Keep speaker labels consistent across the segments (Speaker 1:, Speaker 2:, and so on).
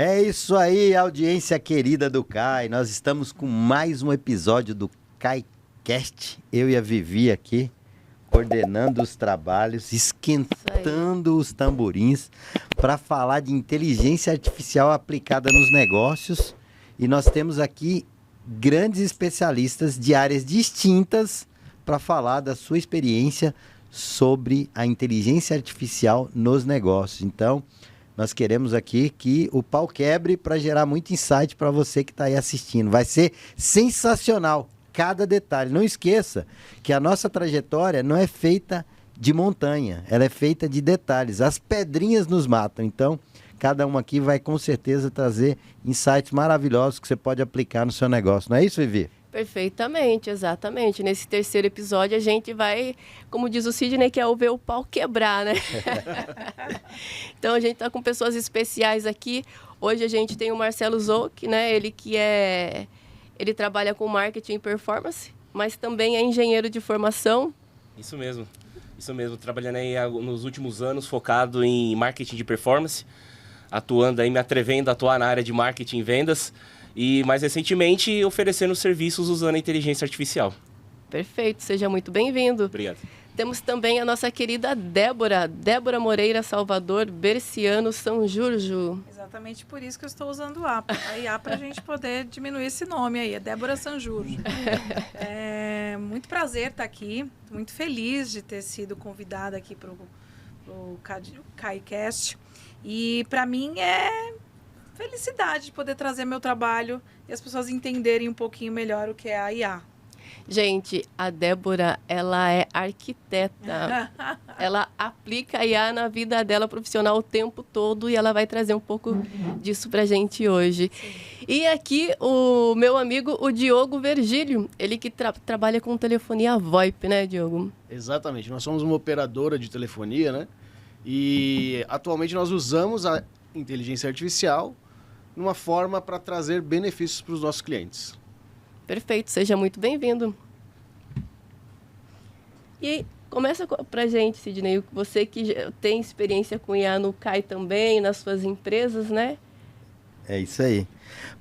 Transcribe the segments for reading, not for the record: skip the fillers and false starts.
Speaker 1: É isso aí, audiência querida do CAI. Nós estamos com mais um episódio do CAIcast. Eu e a Vivi aqui, coordenando os trabalhos, esquentando os tamborins para falar de inteligência artificial aplicada nos negócios. E nós temos aqui grandes especialistas de áreas distintas para falar da sua experiência sobre a inteligência artificial nos negócios. Então, nós queremos aqui que o pau quebre para gerar muito insight para você que está aí assistindo. Vai ser sensacional cada detalhe. Não esqueça que a nossa trajetória não é feita de montanha, ela é feita de detalhes. As pedrinhas nos matam. Então, cada um aqui vai com certeza trazer insights maravilhosos que você pode aplicar no seu negócio. Não é isso, Vivi?
Speaker 2: Perfeitamente, exatamente. Nesse terceiro episódio a gente vai, como diz o Sidney, que é ver o pau quebrar, né? Então a gente está com pessoas especiais aqui. Hoje a gente tem o Marcelo Zouk, né? Ele trabalha com marketing e performance, mas também é engenheiro de formação.
Speaker 3: Isso mesmo. Trabalhando aí nos últimos anos focado em marketing de performance, atuando aí, me atrevendo a atuar na área de marketing e vendas. E, mais recentemente, oferecendo serviços usando a inteligência artificial.
Speaker 2: Perfeito, seja muito bem-vindo.
Speaker 3: Obrigado.
Speaker 2: Temos também a nossa querida Débora Moreira Salvador, Berciano São Jurjo.
Speaker 4: Exatamente por isso que eu estou usando a IA para a gente poder diminuir esse nome aí, é Débora Sanjurjo. É muito prazer estar aqui, muito feliz de ter sido convidada aqui para o CAIcast. E para mim é felicidade de poder trazer meu trabalho e as pessoas entenderem um pouquinho melhor o que é a IA.
Speaker 2: Gente, a Débora, ela é arquiteta. Ela aplica a IA na vida dela profissional o tempo todo e ela vai trazer um pouco disso pra gente hoje. Sim. E aqui o meu amigo, o Diogo Vergílio, ele que trabalha com telefonia VoIP, né, Diogo?
Speaker 5: Exatamente. Nós somos uma operadora de telefonia, né? E atualmente nós usamos a inteligência artificial numa forma para trazer benefícios para os nossos clientes.
Speaker 2: Perfeito, seja muito bem-vindo. E começa pra gente, Sidney, você que tem experiência com IA no CAI também, nas suas empresas, né?
Speaker 1: É isso aí.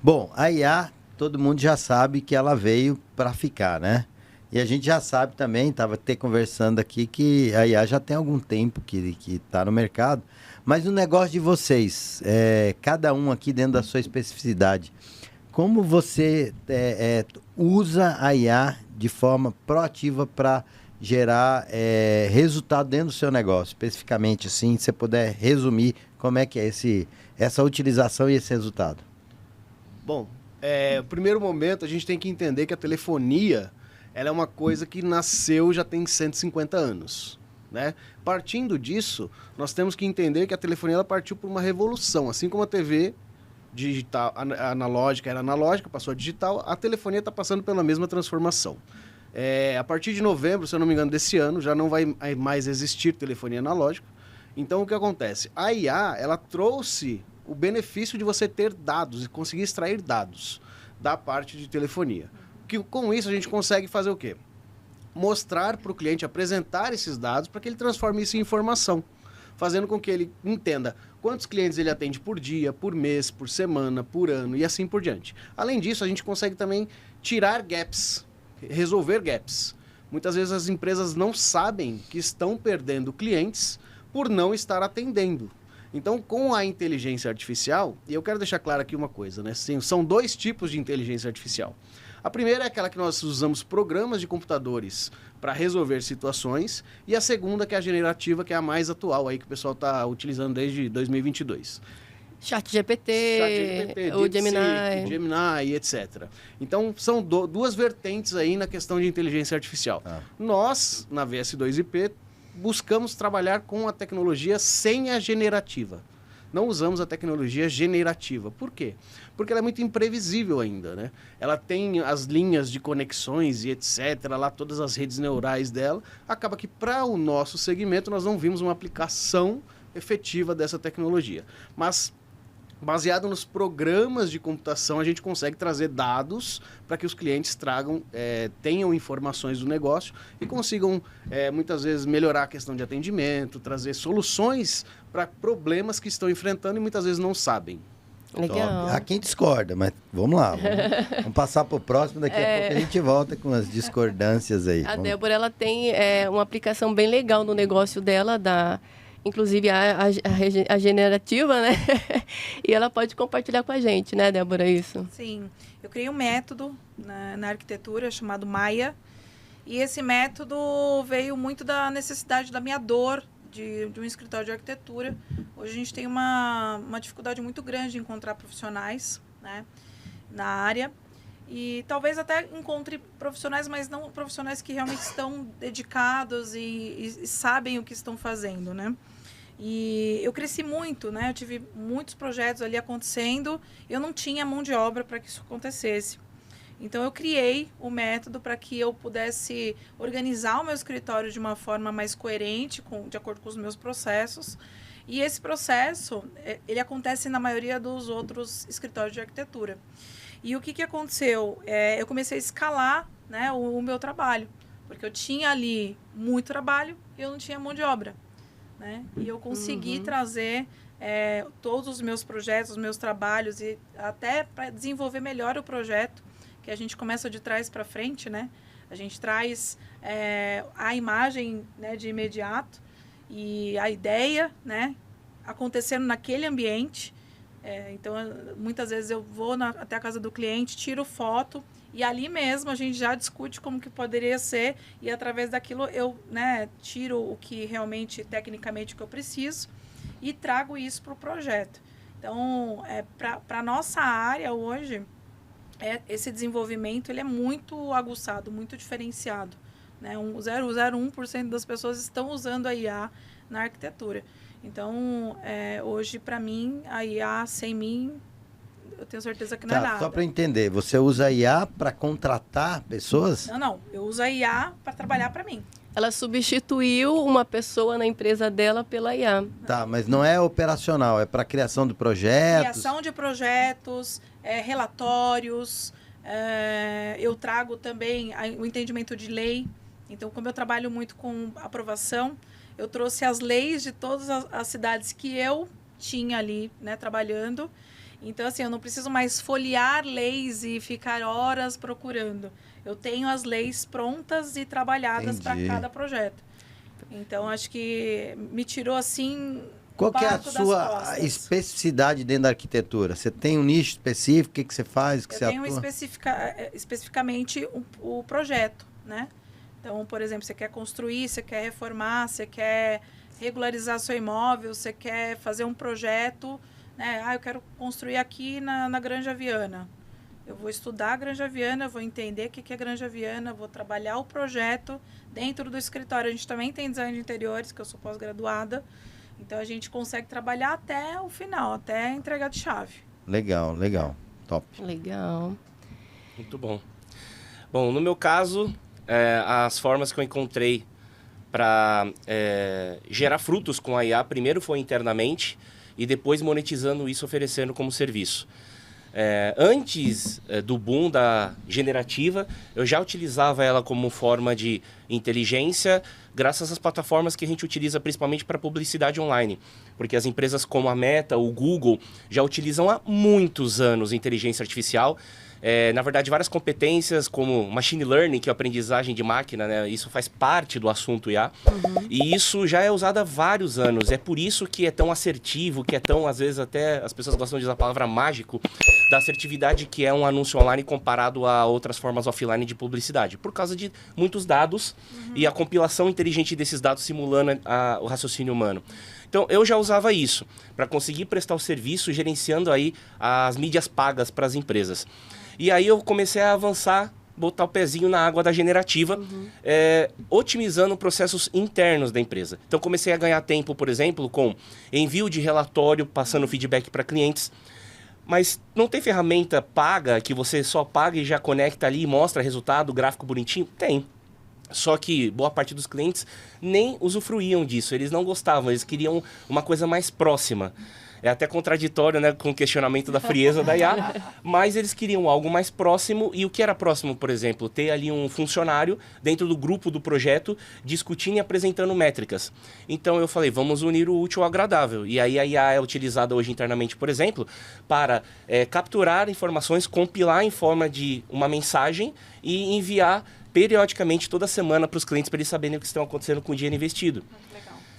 Speaker 1: Bom, a IA, todo mundo já sabe que ela veio para ficar, né? E a gente já sabe também, estava até conversando aqui, que a IA já tem algum tempo que está no mercado. Mas o negócio de vocês, cada um aqui dentro da sua especificidade, como você usa a IA de forma proativa para gerar resultado dentro do seu negócio? Especificamente, assim, se você puder resumir como é que é essa utilização e esse resultado.
Speaker 5: Bom, no primeiro momento a gente tem que entender que a telefonia ela é uma coisa que nasceu já tem 150 anos. Né? Partindo disso, nós temos que entender que a telefonia ela partiu por uma revolução. Assim como a TV digital, analógica era analógica, passou a digital, a telefonia está passando pela mesma transformação. A partir de novembro, se eu não me engano, desse ano, já não vai mais existir telefonia analógica. Então, o que acontece? A IA, ela trouxe o benefício de você ter dados e conseguir extrair dados da parte de telefonia. Com isso, a gente consegue fazer o quê? Mostrar para o cliente, apresentar esses dados para que ele transforme isso em informação, fazendo com que ele entenda quantos clientes ele atende por dia, por mês, por semana, por ano e assim por diante. Além disso, a gente consegue também tirar gaps, resolver gaps. Muitas vezes as empresas não sabem que estão perdendo clientes por não estar atendendo. Então, com a inteligência artificial, e eu quero deixar claro aqui uma coisa, né? Sim, são dois tipos de inteligência artificial. A primeira é aquela que nós usamos programas de computadores para resolver situações. E a segunda, que é a generativa, que é a mais atual, aí, que o pessoal está utilizando desde 2022.
Speaker 2: ChatGPT, o
Speaker 5: Gemini, etc. Então, são duas vertentes aí na questão de inteligência artificial. Nós, na VS2IP, buscamos trabalhar com a tecnologia sem a generativa. Não usamos a tecnologia generativa. Por quê? Porque ela é muito imprevisível ainda, né? Ela tem as linhas de conexões e etc., lá todas as redes neurais dela. Acaba que para o nosso segmento nós não vimos uma aplicação efetiva dessa tecnologia. Mas baseado nos programas de computação, a gente consegue trazer dados para que os clientes tenham informações do negócio e consigam, muitas vezes, melhorar a questão de atendimento, trazer soluções para problemas que estão enfrentando e muitas vezes não sabem.
Speaker 2: Legal.
Speaker 1: Há quem discorda, mas vamos lá. Vamos passar para o próximo, daqui a pouco a gente volta com as discordâncias aí.
Speaker 2: A Débora, ela tem uma aplicação bem legal no negócio dela, inclusive a generativa, né? E ela pode compartilhar com a gente, né, Débora, isso?
Speaker 4: Sim. Eu criei um método na arquitetura chamado Maia. E esse método veio muito da necessidade da minha dor de um escritório de arquitetura. Hoje a gente tem uma dificuldade muito grande de encontrar profissionais, né, na área. E talvez até encontre profissionais, mas não profissionais que realmente estão dedicados e sabem o que estão fazendo, né? E eu cresci muito, né? Eu tive muitos projetos ali acontecendo. Eu não tinha mão de obra para que isso acontecesse. Então, eu criei o método para que eu pudesse organizar o meu escritório de uma forma mais coerente, de acordo com os meus processos. E esse processo, ele acontece na maioria dos outros escritórios de arquitetura. E o que aconteceu? Eu comecei a escalar, né, o meu trabalho, porque eu tinha ali muito trabalho e eu não tinha mão de obra, né? E eu consegui trazer todos os meus projetos, os meus trabalhos, e até para desenvolver melhor o projeto, que a gente começa de trás para frente, né? A gente traz a imagem, né, de imediato e a ideia, né, acontecendo naquele ambiente. Então, muitas vezes eu vou até a casa do cliente, tiro foto e ali mesmo a gente já discute como que poderia ser e através daquilo eu, né, tiro o que realmente, tecnicamente, o que eu preciso e trago isso para o projeto. Então, para a nossa área hoje, esse desenvolvimento ele é muito aguçado, muito diferenciado, né? 0,01% das pessoas estão usando a IA na arquitetura. Então, hoje, para mim, a IA sem mim, eu tenho certeza que não é nada.
Speaker 1: Só para entender, você usa a IA para contratar pessoas?
Speaker 4: Não. Eu uso a IA para trabalhar para mim.
Speaker 2: Ela substituiu uma pessoa na empresa dela pela IA.
Speaker 1: Tá, mas não é operacional, é para criação de projetos?
Speaker 4: Criação de projetos, relatórios. Eu trago também o entendimento de lei. Então, como eu trabalho muito com aprovação, eu trouxe as leis de todas as cidades que eu tinha ali, né, trabalhando. Então, assim, eu não preciso mais folhear leis e ficar horas procurando. Eu tenho as leis prontas e trabalhadas para cada projeto. Então, acho que me tirou, assim,
Speaker 1: qual que é a sua especificidade dentro da arquitetura? Você tem um nicho específico? O que você faz?
Speaker 4: Eu tenho especificamente o projeto, né? Então, por exemplo, você quer construir, você quer reformar, você quer regularizar seu imóvel, você quer fazer um projeto, né? Eu quero construir aqui na Granja Viana. Eu vou estudar a Granja Viana, vou entender o que é Granja Viana, vou trabalhar o projeto dentro do escritório. A gente também tem design de interiores, que eu sou pós-graduada. Então, a gente consegue trabalhar até o final, até entregar de chave.
Speaker 1: Legal. Top.
Speaker 2: Legal.
Speaker 3: Muito bom. Bom, no meu caso, as formas que eu encontrei para gerar frutos com a IA, primeiro foi internamente e depois monetizando isso, oferecendo como serviço. Antes do boom da generativa, eu já utilizava ela como forma de inteligência, graças às plataformas que a gente utiliza principalmente para publicidade online. Porque as empresas como a Meta, o Google, já utilizam há muitos anos inteligência artificial. Na verdade, várias competências como machine learning, que é a aprendizagem de máquina, né? Isso faz parte do assunto IA. E isso já é usado há vários anos. É por isso que é tão assertivo, que é tão, às vezes, até as pessoas gostam de usar a palavra mágico, da assertividade que é um anúncio online comparado a outras formas offline de publicidade. Por causa de muitos dados e a compilação inteligente desses dados simulando o raciocínio humano. Então, eu já usava isso para conseguir prestar o serviço gerenciando aí as mídias pagas para as empresas. E aí eu comecei a avançar, botar o pezinho na água da generativa, otimizando processos internos da empresa. Então, comecei a ganhar tempo, por exemplo, com envio de relatório, passando feedback para clientes. Mas não tem ferramenta paga que você só paga e já conecta ali e mostra resultado, gráfico bonitinho? Tem. Só que boa parte dos clientes nem usufruíam disso, eles não gostavam, eles queriam uma coisa mais próxima. É até contraditório, né, com o questionamento da frieza da IA, mas eles queriam algo mais próximo. E o que era próximo, por exemplo? Ter ali um funcionário dentro do grupo do projeto discutindo e apresentando métricas. Então eu falei, vamos unir o útil ao agradável. E aí a IA é utilizada hoje internamente, por exemplo, para capturar informações, compilar em forma de uma mensagem e enviar periodicamente, toda semana, para os clientes, para eles saberem o que está acontecendo com o dinheiro investido.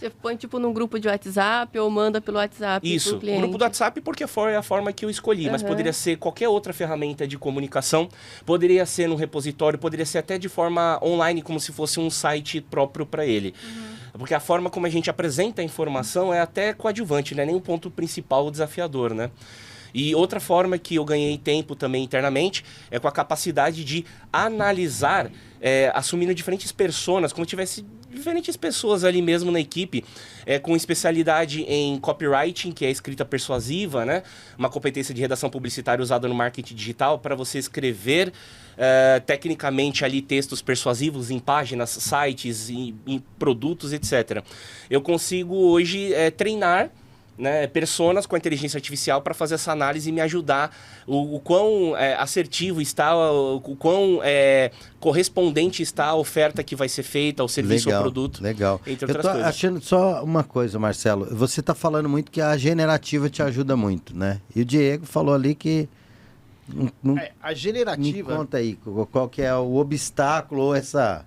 Speaker 2: Você põe tipo num grupo de WhatsApp ou manda pelo WhatsApp
Speaker 3: Isso,
Speaker 2: pro cliente?
Speaker 3: grupo do WhatsApp porque foi a forma que eu escolhi, mas poderia ser qualquer outra ferramenta de comunicação, poderia ser num repositório, poderia ser até de forma online, como se fosse um site próprio para ele. Porque a forma como a gente apresenta a informação é até coadjuvante, não é nem o ponto principal, o desafiador, né? E outra forma que eu ganhei tempo também internamente é com a capacidade de analisar, assumindo diferentes personas, como tivesse diferentes pessoas ali mesmo na equipe, com especialidade em copywriting, que é a escrita persuasiva, né? Uma competência de redação publicitária usada no marketing digital para você escrever tecnicamente ali textos persuasivos em páginas, sites, em produtos, etc. Eu consigo hoje treinar, né, personas com a inteligência artificial para fazer essa análise e me ajudar o quão assertivo está, o quão correspondente está a oferta que vai ser feita, ao serviço ou produto.
Speaker 1: Legal.
Speaker 3: Entre
Speaker 1: Eu
Speaker 3: outras
Speaker 1: tô
Speaker 3: coisas.
Speaker 1: achando só uma coisa, Marcelo. Você está falando muito que a generativa te ajuda muito, né? E o Diego falou ali que...
Speaker 5: A
Speaker 1: Me
Speaker 5: generativa...
Speaker 1: conta aí, qual que é o obstáculo ou essa...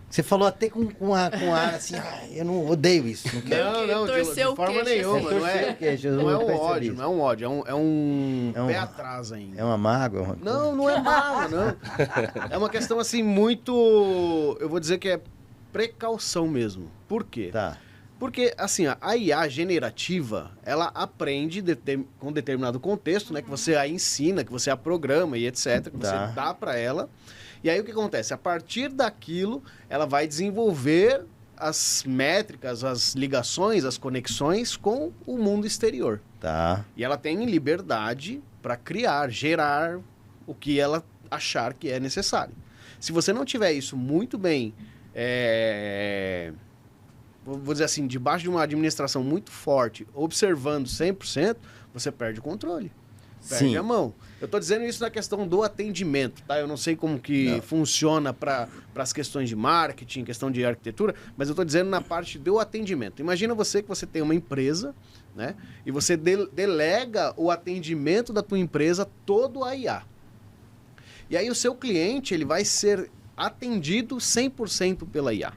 Speaker 1: Você falou até com ar assim, eu não odeio isso. Não quero.
Speaker 5: Não,
Speaker 2: Torceu
Speaker 5: de
Speaker 2: o
Speaker 5: forma
Speaker 2: queixo,
Speaker 5: nenhuma.
Speaker 2: assim.
Speaker 5: Não é,
Speaker 1: Queixo,
Speaker 5: não é um
Speaker 1: percebi
Speaker 5: ódio,
Speaker 1: isso.
Speaker 5: não é um ódio. É um pé atrás ainda.
Speaker 1: É uma mágoa?
Speaker 5: Não é mágoa, não. É uma questão, assim, muito... Eu vou dizer que é precaução mesmo. Por quê?
Speaker 1: Tá.
Speaker 5: Porque, assim, a IA generativa, ela aprende com determinado contexto, né? Que você a ensina, que você a programa e etc. Que você dá para ela. E aí o que acontece? A partir daquilo, ela vai desenvolver as métricas, as ligações, as conexões com o mundo exterior.
Speaker 1: Tá.
Speaker 5: E ela tem liberdade para criar, gerar o que ela achar que é necessário. Se você não tiver isso muito bem, vou dizer assim, debaixo de uma administração muito forte, observando 100%, você perde o controle. Perde a mão. Eu estou dizendo isso na questão do atendimento, tá? Eu não sei como que funciona para as questões de marketing, questão de arquitetura, mas eu estou dizendo na parte do atendimento. Imagina você que você tem uma empresa, né? E você delega o atendimento da tua empresa todo a IA. E aí o seu cliente, ele vai ser atendido 100% pela IA.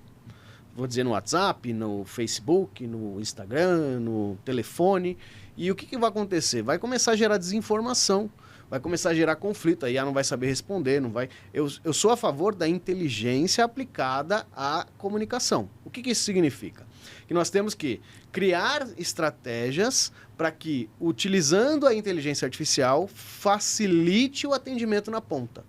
Speaker 5: Vou dizer no WhatsApp, no Facebook, no Instagram, no telefone. E o que vai acontecer? Vai começar a gerar desinformação, vai começar a gerar conflito, a IA não vai saber responder, não vai... Eu sou a favor da inteligência aplicada à comunicação. O que isso significa? Que nós temos que criar estratégias para que, utilizando a inteligência artificial, facilite o atendimento na ponta.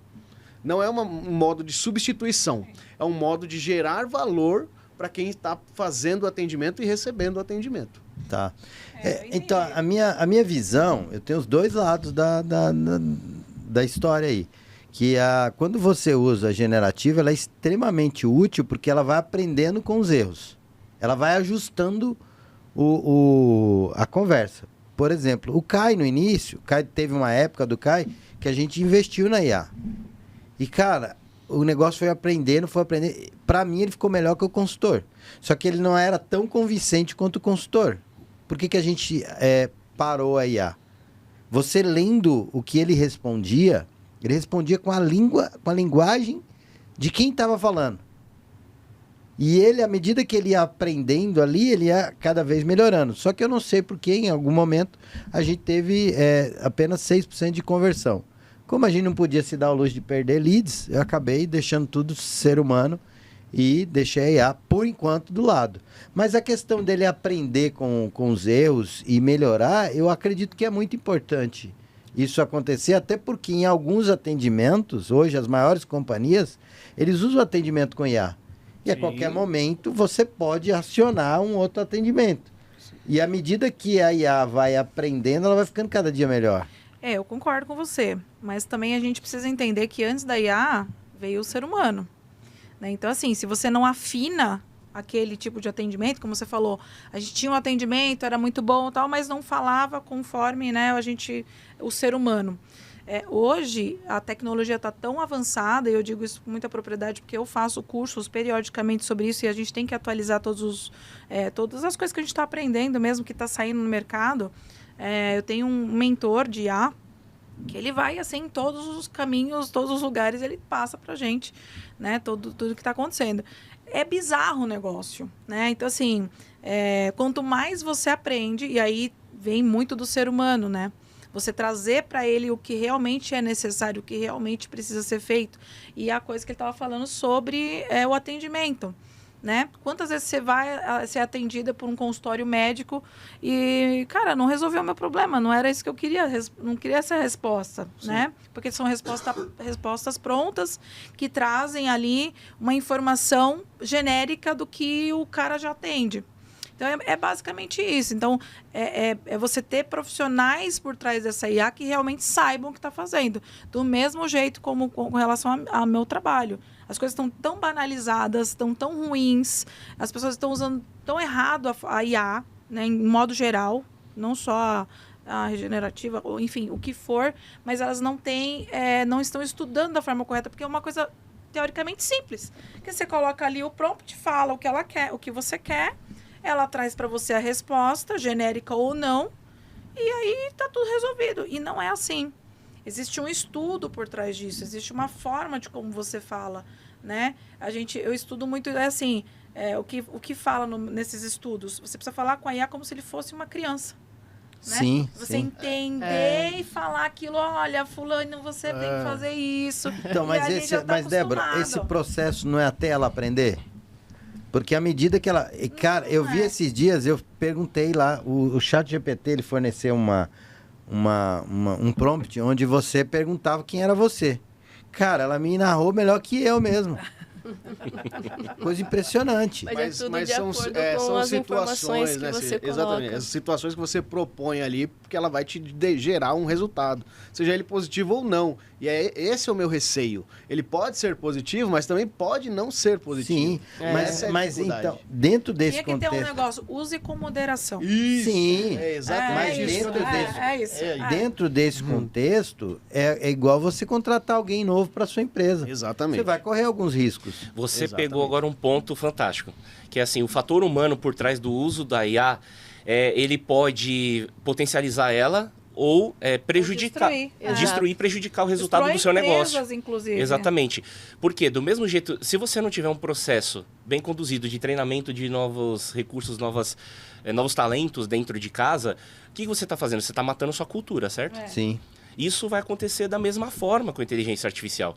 Speaker 5: Não é um modo de substituição, é um modo de gerar valor para quem está fazendo o atendimento e recebendo o atendimento.
Speaker 1: Tá. Então, a minha visão, eu tenho os dois lados da história aí. Que quando você usa a generativa, ela é extremamente útil porque ela vai aprendendo com os erros. Ela vai ajustando a conversa. Por exemplo, o Kai no início, teve uma época do Kai que a gente investiu na IA. E, cara, o negócio foi aprendendo. Para mim, ele ficou melhor que o consultor. Só que ele não era tão convincente quanto o consultor. Por que a gente parou a IA? Você lendo o que ele respondia com a linguagem de quem estava falando. E ele, à medida que ele ia aprendendo ali, ele ia cada vez melhorando. Só que eu não sei por que, em algum momento, a gente teve apenas 6% de conversão. Como a gente não podia se dar ao luxo de perder leads, eu acabei deixando tudo ser humano e deixei a IA, por enquanto, do lado. Mas a questão dele aprender com os erros e melhorar, eu acredito que é muito importante isso acontecer, até porque em alguns atendimentos, hoje as maiores companhias, eles usam o atendimento com IA. E a qualquer momento você pode acionar um outro atendimento. E à medida que a IA vai aprendendo, ela vai ficando cada dia melhor.
Speaker 4: Eu concordo com você. Mas também a gente precisa entender que antes da IA veio o ser humano. Né? Então, assim, se você não afina aquele tipo de atendimento, como você falou, a gente tinha um atendimento, era muito bom e tal, mas não falava conforme, né, o ser humano. Hoje, a tecnologia está tão avançada, e eu digo isso com muita propriedade, porque eu faço cursos periodicamente sobre isso, e a gente tem que atualizar todas as coisas que a gente está aprendendo, mesmo que está saindo no mercado. Eu tenho um mentor de IA, que ele vai, assim, em todos os caminhos, todos os lugares, ele passa para a gente, né, tudo que está acontecendo. É bizarro o negócio, né? Então, assim, quanto mais você aprende, e aí vem muito do ser humano, né? Você trazer para ele o que realmente é necessário, o que realmente precisa ser feito. E a coisa que ele estava falando sobre o atendimento, né? Quantas vezes você vai ser atendida por um consultório médico e, cara, não resolveu o meu problema, não era isso que eu queria, não queria essa resposta, Sim. né? Porque são respostas prontas que trazem ali uma informação genérica do que o cara já atende. Então, é basicamente isso. Então, é você ter profissionais por trás dessa IA que realmente saibam o que está fazendo. Do mesmo jeito como com relação ao meu trabalho. As coisas estão tão banalizadas, estão tão ruins, as pessoas estão usando tão errado a IA, né, em modo geral, não só a regenerativa, ou enfim, o que for, mas elas não estão estudando da forma correta, porque é uma coisa teoricamente simples. Que você coloca ali o prompt, fala o que ela quer, o que você quer, ela traz para você a resposta, genérica ou não, e aí está tudo resolvido. E não é assim. Existe um estudo por trás disso, existe uma forma de como você fala, né? Eu estudo muito, o que fala nesses estudos. Você precisa falar com a IA como se ele fosse uma criança. Né?
Speaker 1: Sim,
Speaker 4: você entender e falar aquilo, olha, fulano, você tem que fazer isso.
Speaker 1: Então, mas Débora, esse processo não é até ela aprender? Porque à medida que ela... Cara, eu vi esses dias, eu perguntei lá, o ChatGPT, ele forneceu um prompt onde você perguntava quem era você. Cara, ela me narrou melhor que eu mesmo. Coisa impressionante.
Speaker 2: Mas é tudo de acordo com as informações que você coloca.
Speaker 5: Exatamente, as situações que você propõe ali, porque ela vai te gerar um resultado, seja ele positivo ou não. E esse é o meu receio. Ele pode ser positivo, mas também pode não ser positivo.
Speaker 1: Sim, mas então, dentro desse contexto...
Speaker 4: Tinha que ter um negócio, use com moderação.
Speaker 5: Isso,
Speaker 1: sim,
Speaker 5: exatamente.
Speaker 1: Mas dentro desse contexto, é igual você contratar alguém novo para sua empresa.
Speaker 5: Exatamente.
Speaker 1: Você vai correr alguns riscos.
Speaker 3: Você pegou agora um ponto fantástico, que é assim, o fator humano por trás do uso da IA, ele pode potencializar ela ou prejudicar, destruir e prejudicar o resultado do seu negócio.
Speaker 4: Inclusive.
Speaker 3: Exatamente. Porque do mesmo jeito, se você não tiver um processo bem conduzido de treinamento de novos recursos, novos talentos dentro de casa, o que você está fazendo? Você está matando sua cultura, certo?
Speaker 1: Sim.
Speaker 3: Isso vai acontecer da mesma forma com a inteligência artificial.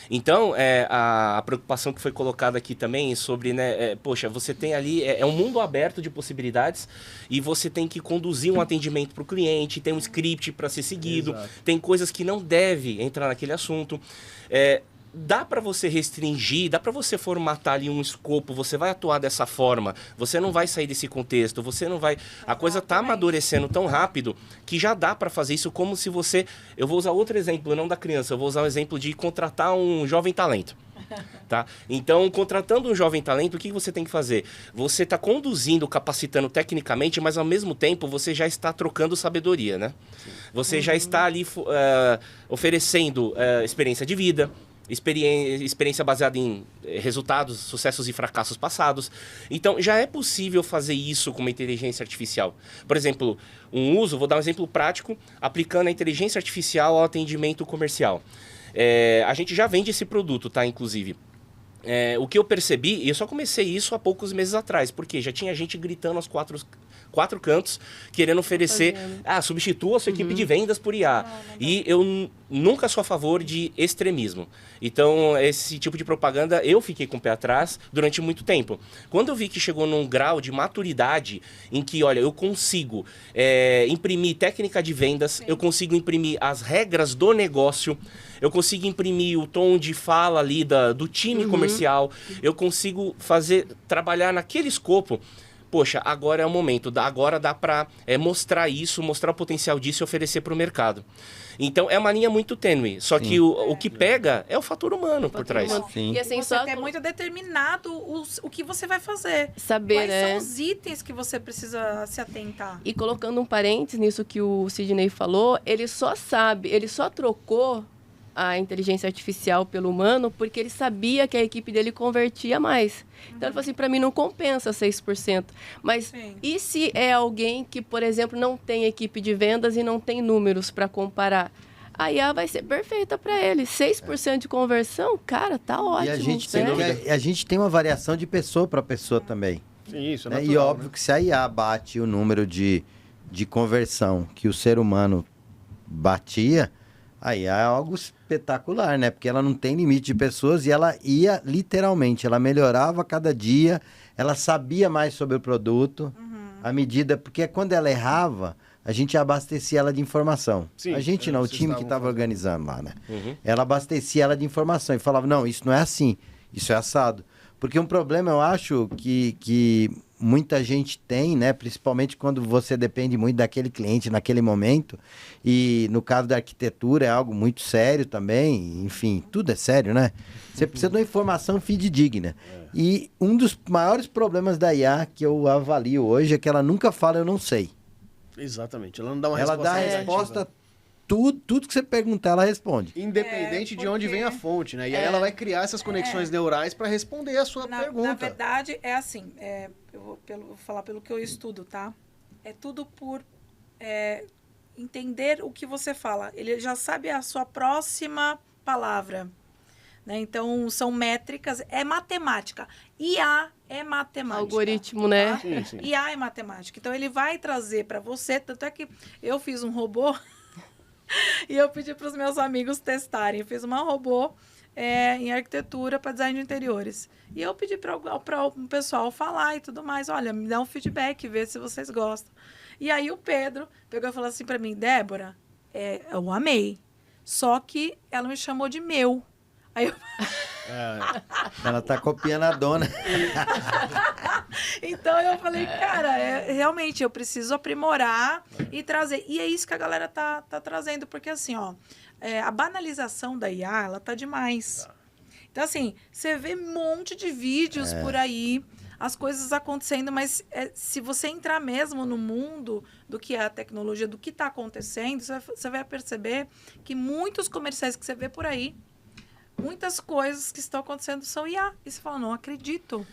Speaker 3: Então, a preocupação que foi colocada aqui também sobre, né, poxa, você tem ali, um mundo aberto de possibilidades e você tem que conduzir um atendimento para o cliente, tem um script para ser seguido, tem coisas que não deve entrar naquele assunto. Dá para você restringir, dá para você formatar ali um escopo, você vai atuar dessa forma, você não vai sair desse contexto, você não vai... A coisa tá amadurecendo tão rápido que já dá para fazer isso como se você... Eu vou usar outro exemplo, não da criança, eu vou usar o exemplo de contratar um jovem talento. Tá? Então, contratando um jovem talento, o que você tem que fazer? Você está conduzindo, capacitando tecnicamente, mas ao mesmo tempo você já está trocando sabedoria, né? Você já está ali oferecendo experiência de vida, experiência baseada em resultados, sucessos e fracassos passados. Então, já é possível fazer isso com uma inteligência artificial. Por exemplo, vou dar um exemplo prático, aplicando a inteligência artificial ao atendimento comercial. A gente já vende esse produto, tá? Inclusive. O que eu percebi, e eu só comecei isso há poucos meses atrás, porque já tinha gente gritando aos quatro cantos, querendo oferecer, substitua a sua equipe de vendas por IA. E eu nunca sou a favor de extremismo. Então, esse tipo de propaganda, eu fiquei com o pé atrás durante muito tempo. Quando eu vi que chegou num grau de maturidade em que, olha, eu consigo imprimir técnica de vendas, eu consigo imprimir as regras do negócio, eu consigo imprimir o tom de fala ali do time comercial, eu consigo trabalhar naquele escopo. Poxa, agora é o momento, agora dá para mostrar o potencial disso e oferecer para o mercado. Então, é uma linha muito tênue. Só que o que pega é o fator humano por trás.
Speaker 1: Sim.
Speaker 2: E assim,
Speaker 4: Você
Speaker 2: só
Speaker 4: ter muito determinado o que você vai fazer.
Speaker 2: saber,
Speaker 4: Quais
Speaker 2: né?
Speaker 4: são os itens que você precisa se atentar?
Speaker 2: E colocando um parênteses nisso que o Sidney falou, ele só trocou a inteligência artificial pelo humano porque ele sabia que a equipe dele convertia mais. Então ele falou assim, para mim não compensa 6%. Mas
Speaker 4: Sim.
Speaker 2: e se é alguém que, por exemplo, não tem equipe de vendas e não tem números para comparar? A IA vai ser perfeita para ele. 6% de conversão, cara, tá ótimo.
Speaker 1: E a gente,
Speaker 2: né?
Speaker 1: a gente tem uma variação de pessoa para pessoa também.
Speaker 5: Sim, isso é
Speaker 1: Né?
Speaker 5: natural,
Speaker 1: E óbvio
Speaker 5: né?
Speaker 1: que se a IA bate o número de conversão que o ser humano batia, aí é algo espetacular, né? Porque ela não tem limite de pessoas e ela ia literalmente, ela melhorava a cada dia, ela sabia mais sobre o produto, à medida, porque quando ela errava, a gente abastecia ela de informação.
Speaker 5: Sim,
Speaker 1: a gente não, o
Speaker 5: vocês
Speaker 1: time que
Speaker 5: estavam
Speaker 1: estava
Speaker 5: fazendo.
Speaker 1: organizando lá, né?
Speaker 3: Uhum.
Speaker 1: Ela abastecia ela de informação e falava, não, isso não é assim, isso é assado. Porque um problema, eu acho, que muita gente tem, né? Principalmente quando você depende muito daquele cliente naquele momento. E no caso da arquitetura é algo muito sério também. Enfim, tudo é sério, né? Você precisa de uma informação fidedigna. E um dos maiores problemas da IA que eu avalio hoje é que ela nunca fala eu não sei.
Speaker 5: Exatamente. Ela não dá uma
Speaker 1: Ela dá a
Speaker 5: resposta
Speaker 1: resposta, tudo que você perguntar, ela responde.
Speaker 5: independente de onde
Speaker 4: porque-
Speaker 5: vem a fonte, né? E aí ela vai criar essas conexões neurais para responder a sua
Speaker 4: Na
Speaker 5: pergunta.
Speaker 4: verdade, é assim, vou falar pelo que eu estudo, tá? É tudo por entender o que você fala. Ele já sabe a sua próxima palavra. Né? Então, são métricas, é matemática. IA é matemática.
Speaker 2: Algoritmo, né?
Speaker 4: Tá?
Speaker 5: Sim, sim.
Speaker 4: IA é matemática. Então, ele vai trazer para você, tanto é que eu fiz um robô e eu pedi para os meus amigos testarem. Eu fiz uma robô em arquitetura para design de interiores. E eu pedi para o pessoal falar e tudo mais. Olha, me dá um feedback, vê se vocês gostam. E aí o Pedro pegou e falou assim para mim, Débora, eu amei. Só que ela me chamou de meu. Aí eu...
Speaker 1: Ela tá copiando a dona.
Speaker 4: Então eu falei, cara, realmente eu preciso aprimorar e trazer. E é isso que a galera tá trazendo, porque assim, ó, a banalização da IA, ela tá demais. Então, assim, você vê um monte de vídeos por aí, as coisas acontecendo, mas se você entrar mesmo no mundo do que é a tecnologia, do que está acontecendo, você vai perceber que muitos comerciais que você vê por aí, muitas coisas que estão acontecendo são IA. E você fala, não acredito.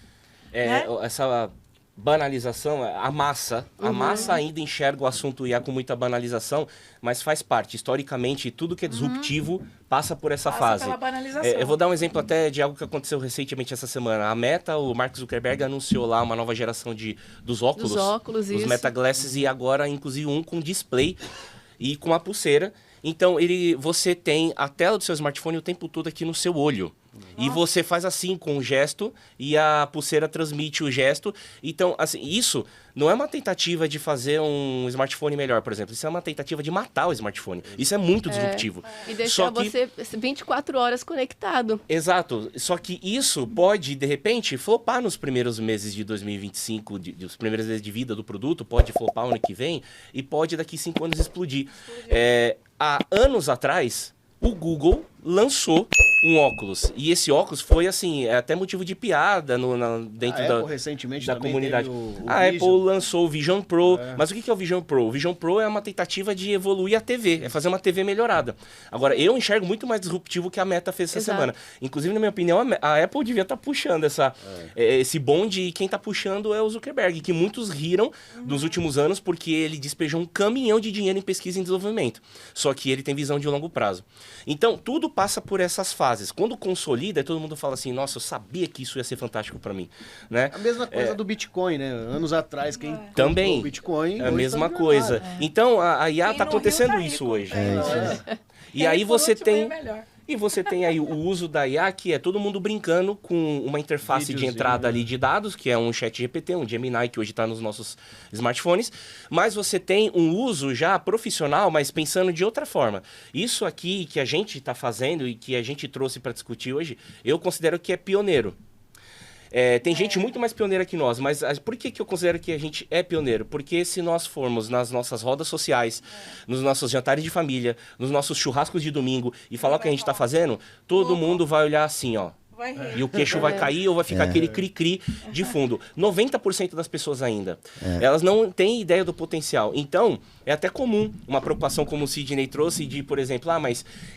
Speaker 4: Né?
Speaker 3: Essa banalização, a massa ainda enxerga o assunto IA com muita banalização, mas faz parte. Historicamente, tudo que é disruptivo passa por essa
Speaker 4: Passa
Speaker 3: fase.
Speaker 4: pela banalização.
Speaker 3: Eu vou dar um exemplo até de algo que aconteceu recentemente essa semana. A Meta, o Mark Zuckerberg anunciou lá uma nova geração dos óculos.
Speaker 2: Dos óculos,
Speaker 3: os
Speaker 2: isso.
Speaker 3: Meta Glasses, e agora inclusive um com display e com a pulseira. Então, você tem a tela do seu smartphone o tempo todo aqui no seu olho. E você faz assim com o gesto e a pulseira transmite o gesto. Então, assim, isso não é uma tentativa de fazer um smartphone melhor, por exemplo. Isso é uma tentativa de matar o smartphone. Isso é muito disruptivo.
Speaker 2: E deixar
Speaker 3: Só que-
Speaker 2: você 24 horas conectado.
Speaker 3: Exato. Só que isso pode, de repente, flopar nos primeiros meses de 2025, os primeiros meses de vida do produto, pode flopar ano que vem e pode daqui 5 anos explodir. Há anos atrás, o Google lançou um óculos. E esse óculos foi, assim, até motivo de piada dentro
Speaker 5: A
Speaker 3: da...
Speaker 5: Apple recentemente
Speaker 3: da
Speaker 5: também
Speaker 3: comunidade.
Speaker 5: teve o
Speaker 3: A
Speaker 5: Vision.
Speaker 3: Apple lançou o Vision Pro. Mas o que é o Vision Pro? O Vision Pro é uma tentativa de evoluir a TV, é fazer uma TV melhorada. Agora, eu enxergo muito mais disruptivo que a Meta fez essa
Speaker 2: Exato.
Speaker 3: semana. Inclusive, na minha opinião, a Apple devia estar puxando esse bonde, e quem está puxando é o Zuckerberg, que muitos riram nos últimos anos porque ele despejou um caminhão de dinheiro em pesquisa e desenvolvimento. Só que ele tem visão de longo prazo. Então, tudo passa por essas fases. Quando consolida, todo mundo fala assim, nossa, eu sabia que isso ia ser fantástico para mim, né?
Speaker 5: A mesma coisa do Bitcoin, né? Anos atrás, quem
Speaker 3: Também.
Speaker 5: comprou o Bitcoin...
Speaker 3: É a
Speaker 5: hoje
Speaker 3: mesma
Speaker 5: tá no
Speaker 3: coisa.
Speaker 5: mercado.
Speaker 3: Então, a IA
Speaker 4: Quem
Speaker 3: está
Speaker 4: no Rio
Speaker 3: acontecendo
Speaker 4: tá
Speaker 3: isso
Speaker 4: rico.
Speaker 3: hoje. E
Speaker 4: Quem
Speaker 3: aí
Speaker 4: for
Speaker 3: você
Speaker 4: último
Speaker 3: tem...
Speaker 4: é melhor.
Speaker 3: E você tem aí o uso da IA, que é todo mundo brincando com uma interface de
Speaker 5: Videozinho,
Speaker 3: entrada
Speaker 5: né?
Speaker 3: ali de dados, que é um chat GPT, um Gemini, que hoje está nos nossos smartphones. Mas você tem um uso já profissional, mas pensando de outra forma. Isso aqui que a gente está fazendo e que a gente trouxe para discutir hoje, eu considero que é pioneiro. Tem gente muito mais pioneira que nós, mas por que eu considero que a gente é pioneiro? Porque se nós formos nas nossas rodas sociais, nos nossos jantares de família, nos nossos churrascos de domingo e falar o que a gente está fazendo, todo mundo vai olhar assim, ó. E o queixo vai cair ou vai ficar aquele cri-cri de fundo. 90% das pessoas ainda, elas não têm ideia do potencial. Então, é até comum uma preocupação como o Sidney trouxe de, por exemplo,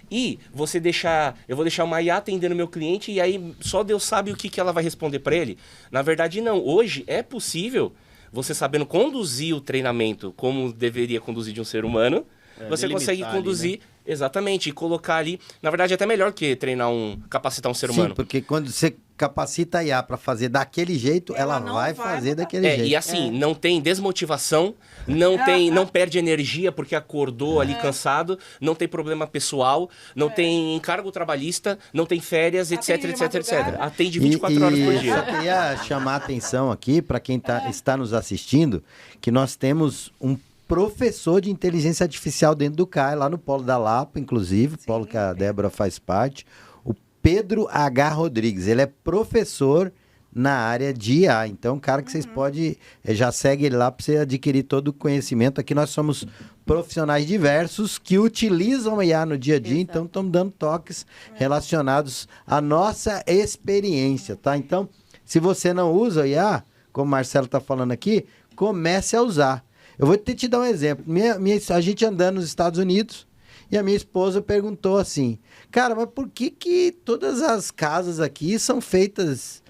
Speaker 3: eu vou deixar uma IA atendendo meu cliente e aí só Deus sabe o que ela vai responder para ele? Na verdade, não. Hoje é possível, você sabendo conduzir o treinamento como deveria conduzir de um ser humano, você consegue conduzir... Ali, né? Exatamente, e colocar ali... Na verdade, é até melhor que capacitar um ser humano.
Speaker 1: Sim, porque quando você capacita a IA para fazer daquele jeito, ela vai fazer daquele jeito.
Speaker 3: E assim, não tem desmotivação, não perde energia porque acordou ali cansado, não tem problema pessoal, não tem encargo trabalhista, não tem férias, etc, etc, etc. Atende 24 horas por dia.
Speaker 1: Eu queria chamar a atenção aqui, para quem está nos assistindo, que nós temos um professor de inteligência artificial dentro do CAI, lá no Polo da Lapa, inclusive, o polo que a Débora faz parte, o Pedro H. Rodrigues. Ele é professor na área de IA. Então, cara que vocês podem... já segue ele lá para você adquirir todo o conhecimento. Aqui nós somos profissionais diversos que utilizam a IA no dia a dia, então estamos dando toques relacionados à nossa experiência, tá? Então, se você não usa a IA, como o Marcelo está falando aqui, comece a usar. Eu vou te dar um exemplo. A gente andando nos Estados Unidos e a minha esposa perguntou assim, cara, mas por que todas as casas aqui são feitas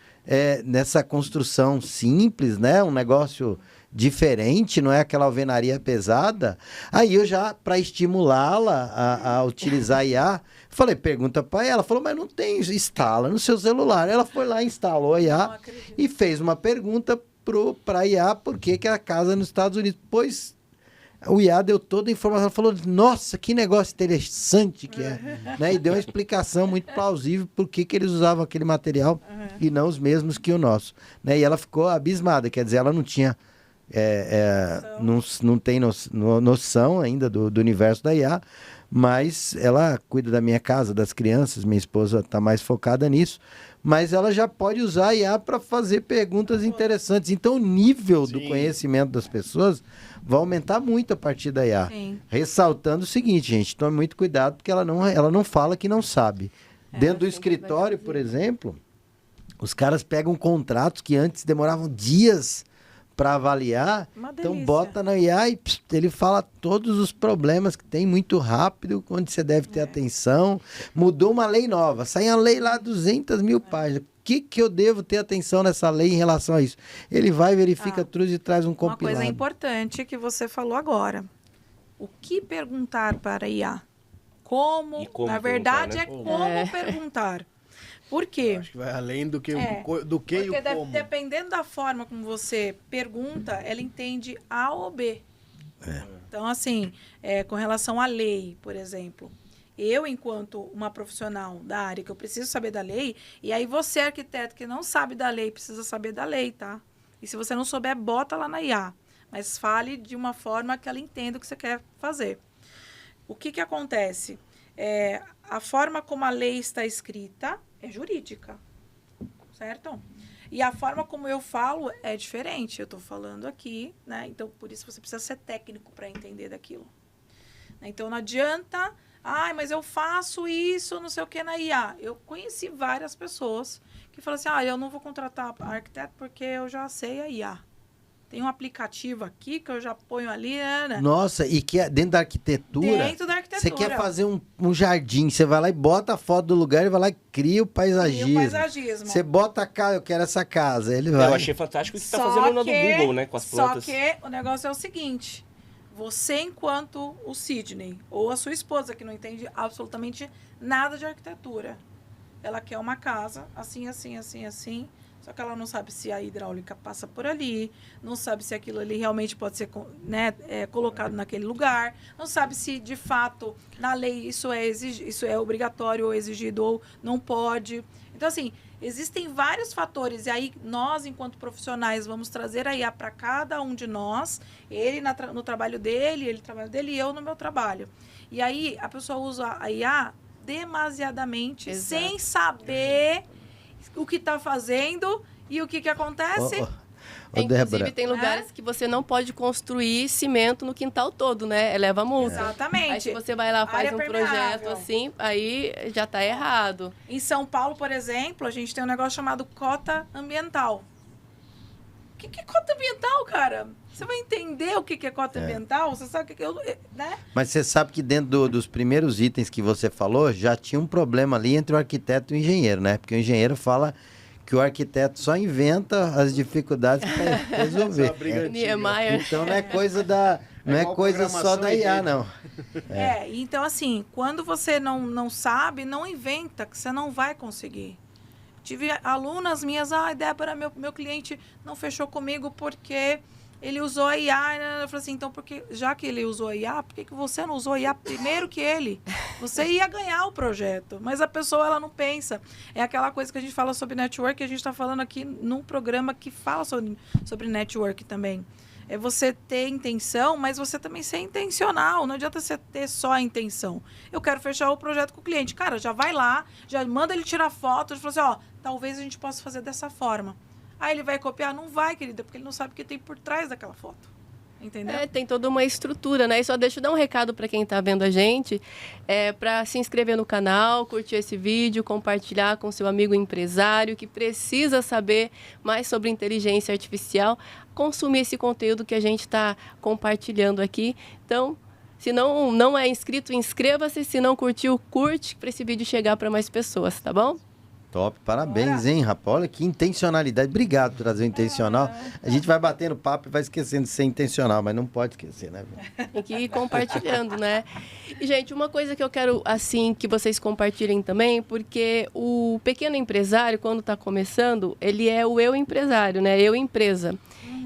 Speaker 1: nessa construção simples, né? Um negócio diferente, não é aquela alvenaria pesada? Aí eu já, para estimulá-la a utilizar a IA, falei, pergunta para ela. Falou, mas não tem, instala no seu celular. Ela foi lá, instalou a IA e fez uma pergunta para a IA, por que a casa nos Estados Unidos? Pois o IA deu toda a informação, falou, nossa, que negócio interessante que é, né? E deu uma explicação muito plausível por que eles usavam aquele material e não os mesmos que o nosso, né? E ela ficou abismada, quer dizer, ela não tinha não tem noção ainda do universo da IA, mas ela cuida da minha casa, das crianças, minha esposa está mais focada nisso, mas ela já pode usar a IA para fazer perguntas interessantes. Então, o nível do conhecimento das pessoas vai aumentar muito a partir da IA. Sim. Ressaltando o seguinte, gente, tome muito cuidado, porque ela não fala que não sabe. Dentro do escritório, por exemplo, os caras pegam contratos que antes demoravam dias para avaliar, então bota na IA e ele fala todos os problemas que tem muito rápido, onde você deve ter atenção. Mudou uma lei nova, sai a lei lá 200 mil páginas. O que eu devo ter atenção nessa lei em relação a isso? Ele vai, verifica tudo e traz um compilado.
Speaker 4: Uma coisa importante que você falou agora. O que perguntar para a IA? Como na verdade, né? Como perguntar. Por quê?
Speaker 5: Acho que vai além do que, do que e o como.
Speaker 4: Dependendo da forma como você pergunta, ela entende A ou B. Então, assim, com relação à lei, por exemplo, eu, enquanto uma profissional da área, que eu preciso saber da lei, e aí você, arquiteto, que não sabe da lei, precisa saber da lei, tá? E se você não souber, bota lá na IA. Mas fale de uma forma que ela entenda o que você quer fazer. O que acontece? A forma como a lei está escrita é jurídica, certo? E a forma como eu falo é diferente. Eu estou falando aqui, né? Então, por isso você precisa ser técnico para entender daquilo. Então, não adianta... mas eu faço isso, não sei o que, na IA. Eu conheci várias pessoas que falam assim, eu não vou contratar arquiteto porque eu já sei a IA. Tem um aplicativo aqui que eu já ponho ali, né?
Speaker 1: Nossa, e que dentro da arquitetura...
Speaker 4: Dentro da arquitetura.
Speaker 1: Você quer fazer um jardim, você vai lá e bota a foto do lugar e vai lá e cria o paisagismo. Você bota a casa, eu quero essa casa, ele vai...
Speaker 3: Eu achei fantástico o que você está fazendo no Google, né? Com as plantas.
Speaker 4: Só que o negócio é o seguinte, você enquanto o Sidney, ou a sua esposa, que não entende absolutamente nada de arquitetura, ela quer uma casa assim, assim, assim, assim... Só que ela não sabe se a hidráulica passa por ali, não sabe se aquilo ali realmente pode ser, né, colocado naquele lugar, não sabe se, de fato, na lei isso é obrigatório ou exigido ou não pode. Então, assim, existem vários fatores. E aí, nós, enquanto profissionais, vamos trazer a IA para cada um de nós, ele no trabalho dele, ele no trabalho dele e eu no meu trabalho. E aí, a pessoa usa a IA demasiadamente, sem saber... o que está fazendo E o que acontece?
Speaker 2: Inclusive,
Speaker 1: Débora,
Speaker 2: tem lugares que você não pode construir cimento no quintal todo, né? Leva multa.
Speaker 4: Exatamente.
Speaker 2: Aí se você vai lá, faz
Speaker 4: Área
Speaker 2: um
Speaker 4: permeável.
Speaker 2: projeto assim, aí já tá errado.
Speaker 4: Em São Paulo, por exemplo, a gente tem um negócio chamado cota ambiental. O que é cota ambiental, cara? Você vai entender o que é cota ambiental? Você sabe o que é... Né?
Speaker 1: mas você sabe que dentro dos primeiros itens que você falou, já tinha um problema ali entre o arquiteto e o engenheiro, né? Porque o engenheiro fala que o arquiteto só inventa as dificuldades para resolver.
Speaker 5: Essa briga antiga.
Speaker 2: Niemeyer.
Speaker 1: Então não é coisa da... Não é
Speaker 5: igual
Speaker 1: coisa só da IA,
Speaker 5: programação
Speaker 1: não.
Speaker 4: Então assim, quando você não sabe, não inventa, que você não vai conseguir. Tive alunas minhas, Débora, meu cliente não fechou comigo porque ele usou a IA. Eu falei assim, então, já que ele usou a IA, por que você não usou a IA primeiro que ele? Você ia ganhar o projeto, mas a pessoa, ela não pensa. É aquela coisa que a gente fala sobre network, a gente está falando aqui num programa que fala sobre network também. É você ter intenção, mas você também ser intencional. Não adianta você ter só a intenção. Eu quero fechar o projeto com o cliente. Cara, já vai lá, já manda ele tirar foto. Ele fala assim, talvez a gente possa fazer dessa forma. Aí ele vai copiar? Não vai, querida, porque ele não sabe o que tem por trás daquela foto. Entendeu?
Speaker 2: Tem toda uma estrutura, né? E só deixa eu dar um recado para quem está vendo a gente, para se inscrever no canal, curtir esse vídeo, compartilhar com seu amigo empresário que precisa saber mais sobre inteligência artificial, consumir esse conteúdo que a gente está compartilhando aqui. Então, se não é inscrito, inscreva-se. Se não curtiu, curte, para esse vídeo chegar para mais pessoas, tá bom?
Speaker 1: Top, parabéns, hein, rapaz? Olha que intencionalidade. Obrigado por trazer o intencional. A gente vai batendo papo e vai esquecendo de ser intencional, mas não pode esquecer, né?
Speaker 2: Tem que ir compartilhando, né? E, gente, uma coisa que eu quero, assim, que vocês compartilhem também, porque o pequeno empresário, quando está começando, ele é o eu empresário, né? Eu empresa.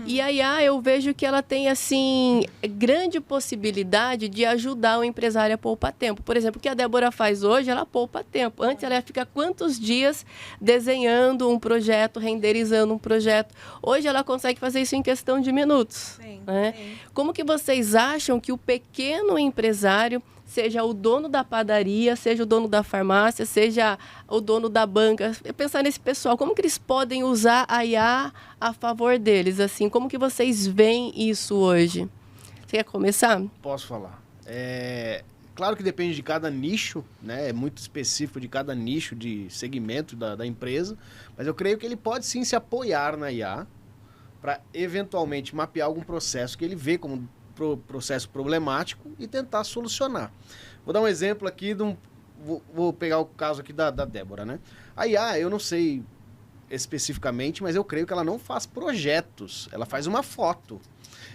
Speaker 2: E a IA, eu vejo que ela tem, assim, grande possibilidade de ajudar o empresário a poupar tempo. Por exemplo, o que a Débora faz hoje, ela poupa tempo. Antes, ela ia ficar quantos dias desenhando um projeto, renderizando um projeto. Hoje, ela consegue fazer isso em questão de minutos.
Speaker 4: Sim,
Speaker 2: né?
Speaker 4: sim.
Speaker 2: Como que vocês acham que o pequeno empresário, seja o dono da padaria, seja o dono da farmácia, seja o dono da banca, pensar nesse pessoal, como que eles podem usar a IA a favor deles, assim, como que vocês veem isso hoje? Você quer começar?
Speaker 5: Posso falar. Claro que depende de cada nicho, né? É muito específico de cada nicho, de segmento da empresa, mas eu creio que ele pode sim se apoiar na IA para eventualmente mapear algum processo que ele vê como processo problemático e tentar solucionar. Vou dar um exemplo aqui, vou pegar o caso aqui da Débora, né? A IA, eu não sei especificamente, mas eu creio que ela não faz projetos, ela faz uma foto.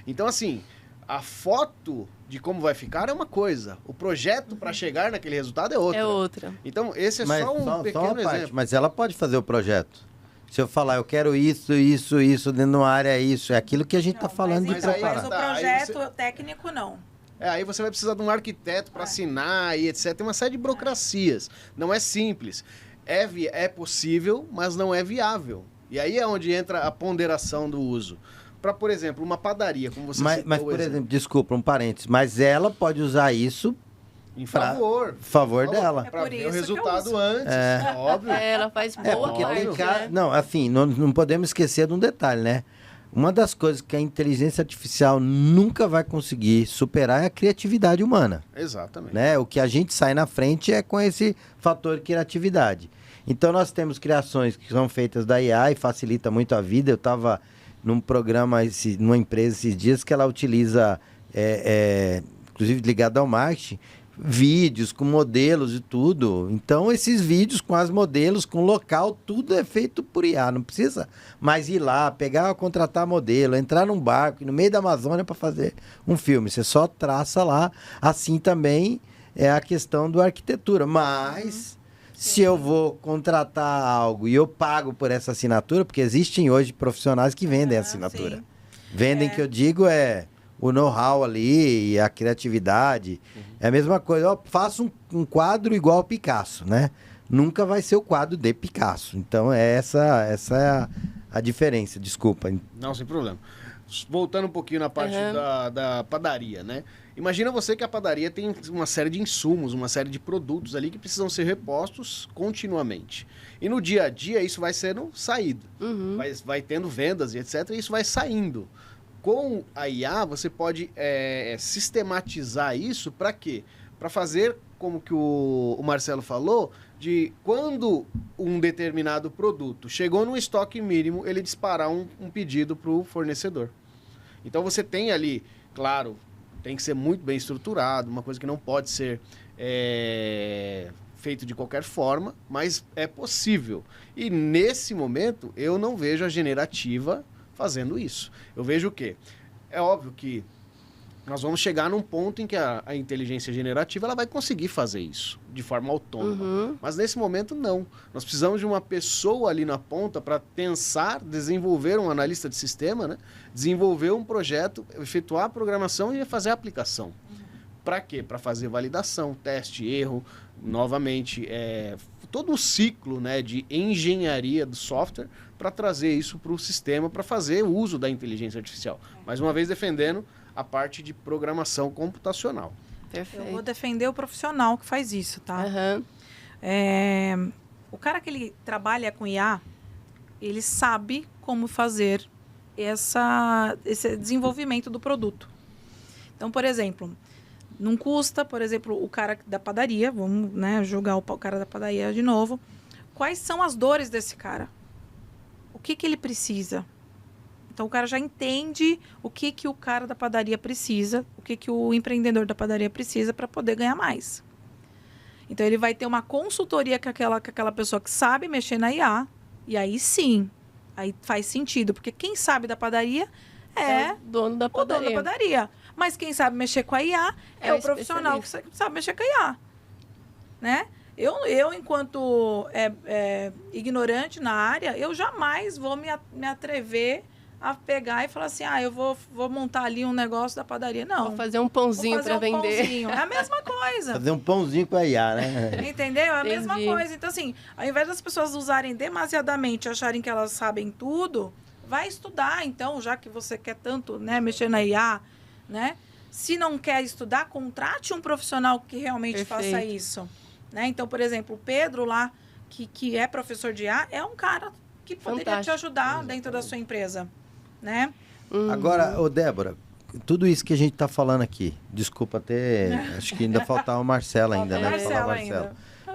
Speaker 5: Então, assim, a foto de como vai ficar é uma coisa, o projeto para chegar naquele resultado é outra.
Speaker 2: É outra.
Speaker 5: Então, esse é só um pequeno exemplo.
Speaker 1: Mas ela pode fazer o projeto. Se eu falar, eu quero isso dentro de uma área, isso, é aquilo que a gente está falando de
Speaker 5: mas aí
Speaker 1: preparar.
Speaker 4: Mas o
Speaker 5: Tá, aí
Speaker 4: projeto técnico, não.
Speaker 5: Aí você vai precisar de um arquiteto para assinar e etc. Tem uma série de burocracias. Não é simples. É possível, mas não é viável. E aí é onde entra a ponderação do uso. Para, por exemplo, uma padaria, como você citou.
Speaker 1: Mas, por exemplo, desculpa, um parênteses, mas ela pode usar isso
Speaker 5: em favor.
Speaker 1: favor dela.
Speaker 4: É
Speaker 5: Para
Speaker 4: por
Speaker 5: ver
Speaker 4: isso
Speaker 5: o
Speaker 4: que eu
Speaker 5: resultado
Speaker 4: uso.
Speaker 5: antes, óbvio.
Speaker 2: Ela faz boa
Speaker 1: Porque
Speaker 2: parte,
Speaker 1: tem cara...
Speaker 2: né?
Speaker 1: Não, assim, não podemos esquecer de um detalhe, né? Uma das coisas que a inteligência artificial nunca vai conseguir superar é a criatividade humana.
Speaker 5: Exatamente.
Speaker 1: Né? O que a gente sai na frente é com esse fator criatividade. Então nós temos criações que são feitas da IA e facilita muito a vida. Eu estava num programa, numa empresa esses dias que ela utiliza, inclusive ligado ao marketing, vídeos com modelos e tudo. Então esses vídeos com as modelos, com local, tudo é feito por IA. Não precisa mais ir lá, contratar modelo, entrar num barco no meio da Amazônia para fazer um filme. Você só traça lá. Assim também é a questão da arquitetura. Mas se eu vou contratar algo e eu pago por essa assinatura, porque existem hoje profissionais que vendem assinatura.
Speaker 4: Sim.
Speaker 1: Vendem, que eu digo, o know-how ali e a criatividade. É a mesma coisa. Eu faço um quadro igual ao Picasso, né? Nunca vai ser o quadro de Picasso. Então, essa é a diferença. Desculpa.
Speaker 5: Não, sem problema. Voltando um pouquinho na parte da padaria, né? Imagina você que a padaria tem uma série de insumos, uma série de produtos ali que precisam ser repostos continuamente. E no dia a dia isso vai sendo saído, vai tendo vendas e etc. E isso vai saindo. Com a IA você pode sistematizar isso para quê? Para fazer, como que o Marcelo falou, de quando um determinado produto chegou no estoque mínimo, ele disparar um pedido para o fornecedor. Então você tem ali, claro, tem que ser muito bem estruturado, uma coisa que não pode ser feito de qualquer forma, mas é possível. E nesse momento eu não vejo a generativa fazendo isso. Eu vejo o quê? É óbvio que nós vamos chegar num ponto em que a inteligência generativa ela vai conseguir fazer isso de forma autônoma. Mas nesse momento, não. Nós precisamos de uma pessoa ali na ponta para pensar, desenvolver um analista de sistema, né? Desenvolver um projeto, efetuar a programação e fazer a aplicação. Para quê? Para fazer validação, teste, erro, novamente, todo o ciclo, né, de engenharia do software para trazer isso para o sistema, para fazer o uso da inteligência artificial. Mais uma vez, defendendo a parte de programação computacional.
Speaker 2: Perfeito.
Speaker 4: Eu vou defender o profissional que faz isso, tá? O cara que ele trabalha com IA, ele sabe como fazer esse desenvolvimento do produto. Então, por exemplo, não custa, por exemplo, o cara da padaria, vamos, né, jogar o cara da padaria de novo, quais são as dores desse cara? O que ele precisa? Então, o cara já entende o que o cara da padaria precisa, o que o empreendedor da padaria precisa para poder ganhar mais. Então, ele vai ter uma consultoria com aquela pessoa que sabe mexer na IA, e aí sim, aí faz sentido, porque quem sabe da padaria é
Speaker 2: o dono da
Speaker 4: padaria. Mas quem sabe mexer com a IA é o profissional que sabe mexer com a IA. Né? Eu enquanto ignorante na área, eu jamais vou me atrever a pegar e falar assim, eu vou montar ali um negócio da padaria. Não.
Speaker 2: Vou fazer um pãozinho para vender.
Speaker 4: Pãozinho. É a mesma coisa.
Speaker 1: Fazer um pãozinho com a IA, né?
Speaker 4: Entendeu? É a
Speaker 2: Entendi.
Speaker 4: mesma coisa. Então, assim, ao invés das pessoas usarem demasiadamente, acharem que elas sabem tudo, vai estudar, então, já que você quer tanto, né, mexer na IA, né? Se não quer estudar, contrate um profissional que realmente faça isso. Né? Então, por exemplo, o Pedro lá, que é professor de IA, é um cara que poderia te ajudar dentro da sua empresa. Né?
Speaker 1: Agora, Débora, tudo isso que a gente está falando aqui, desculpa até, acho que ainda faltava o Marcelo ainda, né?
Speaker 4: Marcelo.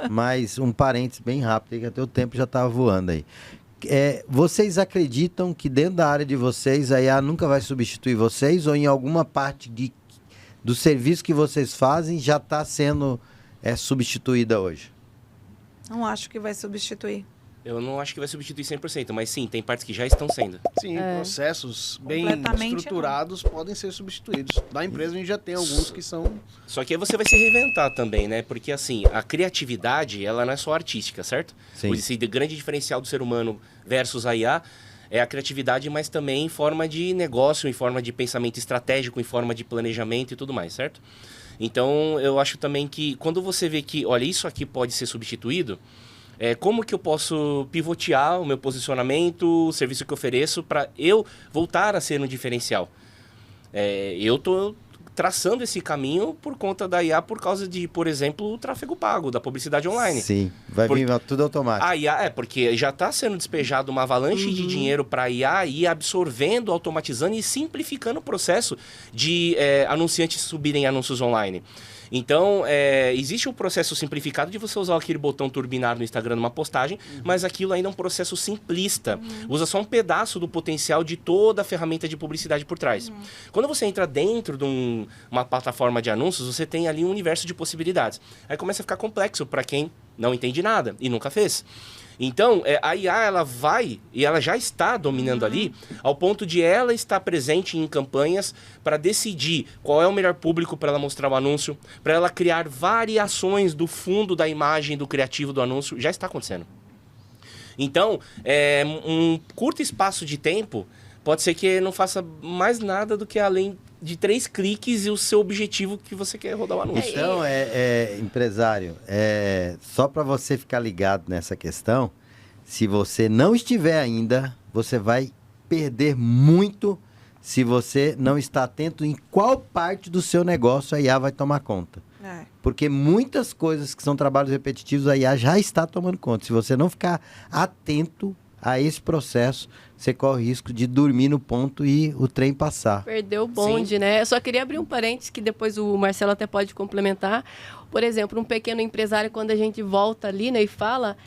Speaker 1: Mas um parênteses bem rápido, que até o tempo já estava voando aí. Vocês acreditam que dentro da área de vocês a IA nunca vai substituir vocês, ou em alguma parte do serviço que vocês fazem já está sendo substituída hoje?
Speaker 4: Não acho que vai substituir.
Speaker 3: Eu não acho que vai substituir 100%, mas sim, tem partes que já estão sendo.
Speaker 5: Sim, processos bem estruturados podem ser substituídos. Na empresa a gente já tem alguns que são...
Speaker 3: Só que aí você vai se reinventar também, né? Porque assim, a criatividade, ela não é só artística, certo?
Speaker 1: Sim.
Speaker 3: Esse grande diferencial do ser humano versus a IA é a criatividade, mas também em forma de negócio, em forma de pensamento estratégico, em forma de planejamento e tudo mais, certo? Então, eu acho também que quando você vê que, olha, isso aqui pode ser substituído, como que eu posso pivotear o meu posicionamento, o serviço que eu ofereço, para eu voltar a ser um diferencial? Eu estou traçando esse caminho por conta da IA, por causa de, por exemplo, o tráfego pago, da publicidade online.
Speaker 1: Sim, vai vir tudo automático.
Speaker 3: A IA, porque já está sendo despejado uma avalanche de dinheiro para a IA e absorvendo, automatizando e simplificando o processo de anunciantes subirem anúncios online. Então, existe um processo simplificado de você usar aquele botão turbinar no Instagram numa postagem, mas aquilo ainda é um processo simplista. Usa só um pedaço do potencial de toda a ferramenta de publicidade por trás. Quando você entra dentro de uma plataforma de anúncios, você tem ali um universo de possibilidades. Aí começa a ficar complexo para quem não entende nada e nunca fez. Então, a IA, ela vai, e ela já está dominando ali, ao ponto de ela estar presente em campanhas para decidir qual é o melhor público para ela mostrar o anúncio, para ela criar variações do fundo da imagem, do criativo do anúncio, já está acontecendo. Então, um curto espaço de tempo, pode ser que não faça mais nada do que além de 3 cliques e o seu objetivo que você quer rodar o anúncio.
Speaker 1: Então, empresário, só para você ficar ligado nessa questão, se você não estiver ainda, você vai perder muito se você não está atento em qual parte do seu negócio a IA vai tomar conta. Porque muitas coisas que são trabalhos repetitivos, a IA já está tomando conta. Se você não ficar atento a esse processo, você corre o risco de dormir no ponto e o trem passar.
Speaker 2: Perdeu o bonde, né? Eu só queria abrir um parênteses que depois o Marcelo até pode complementar. Por exemplo, um pequeno empresário, quando a gente volta ali, né, e fala...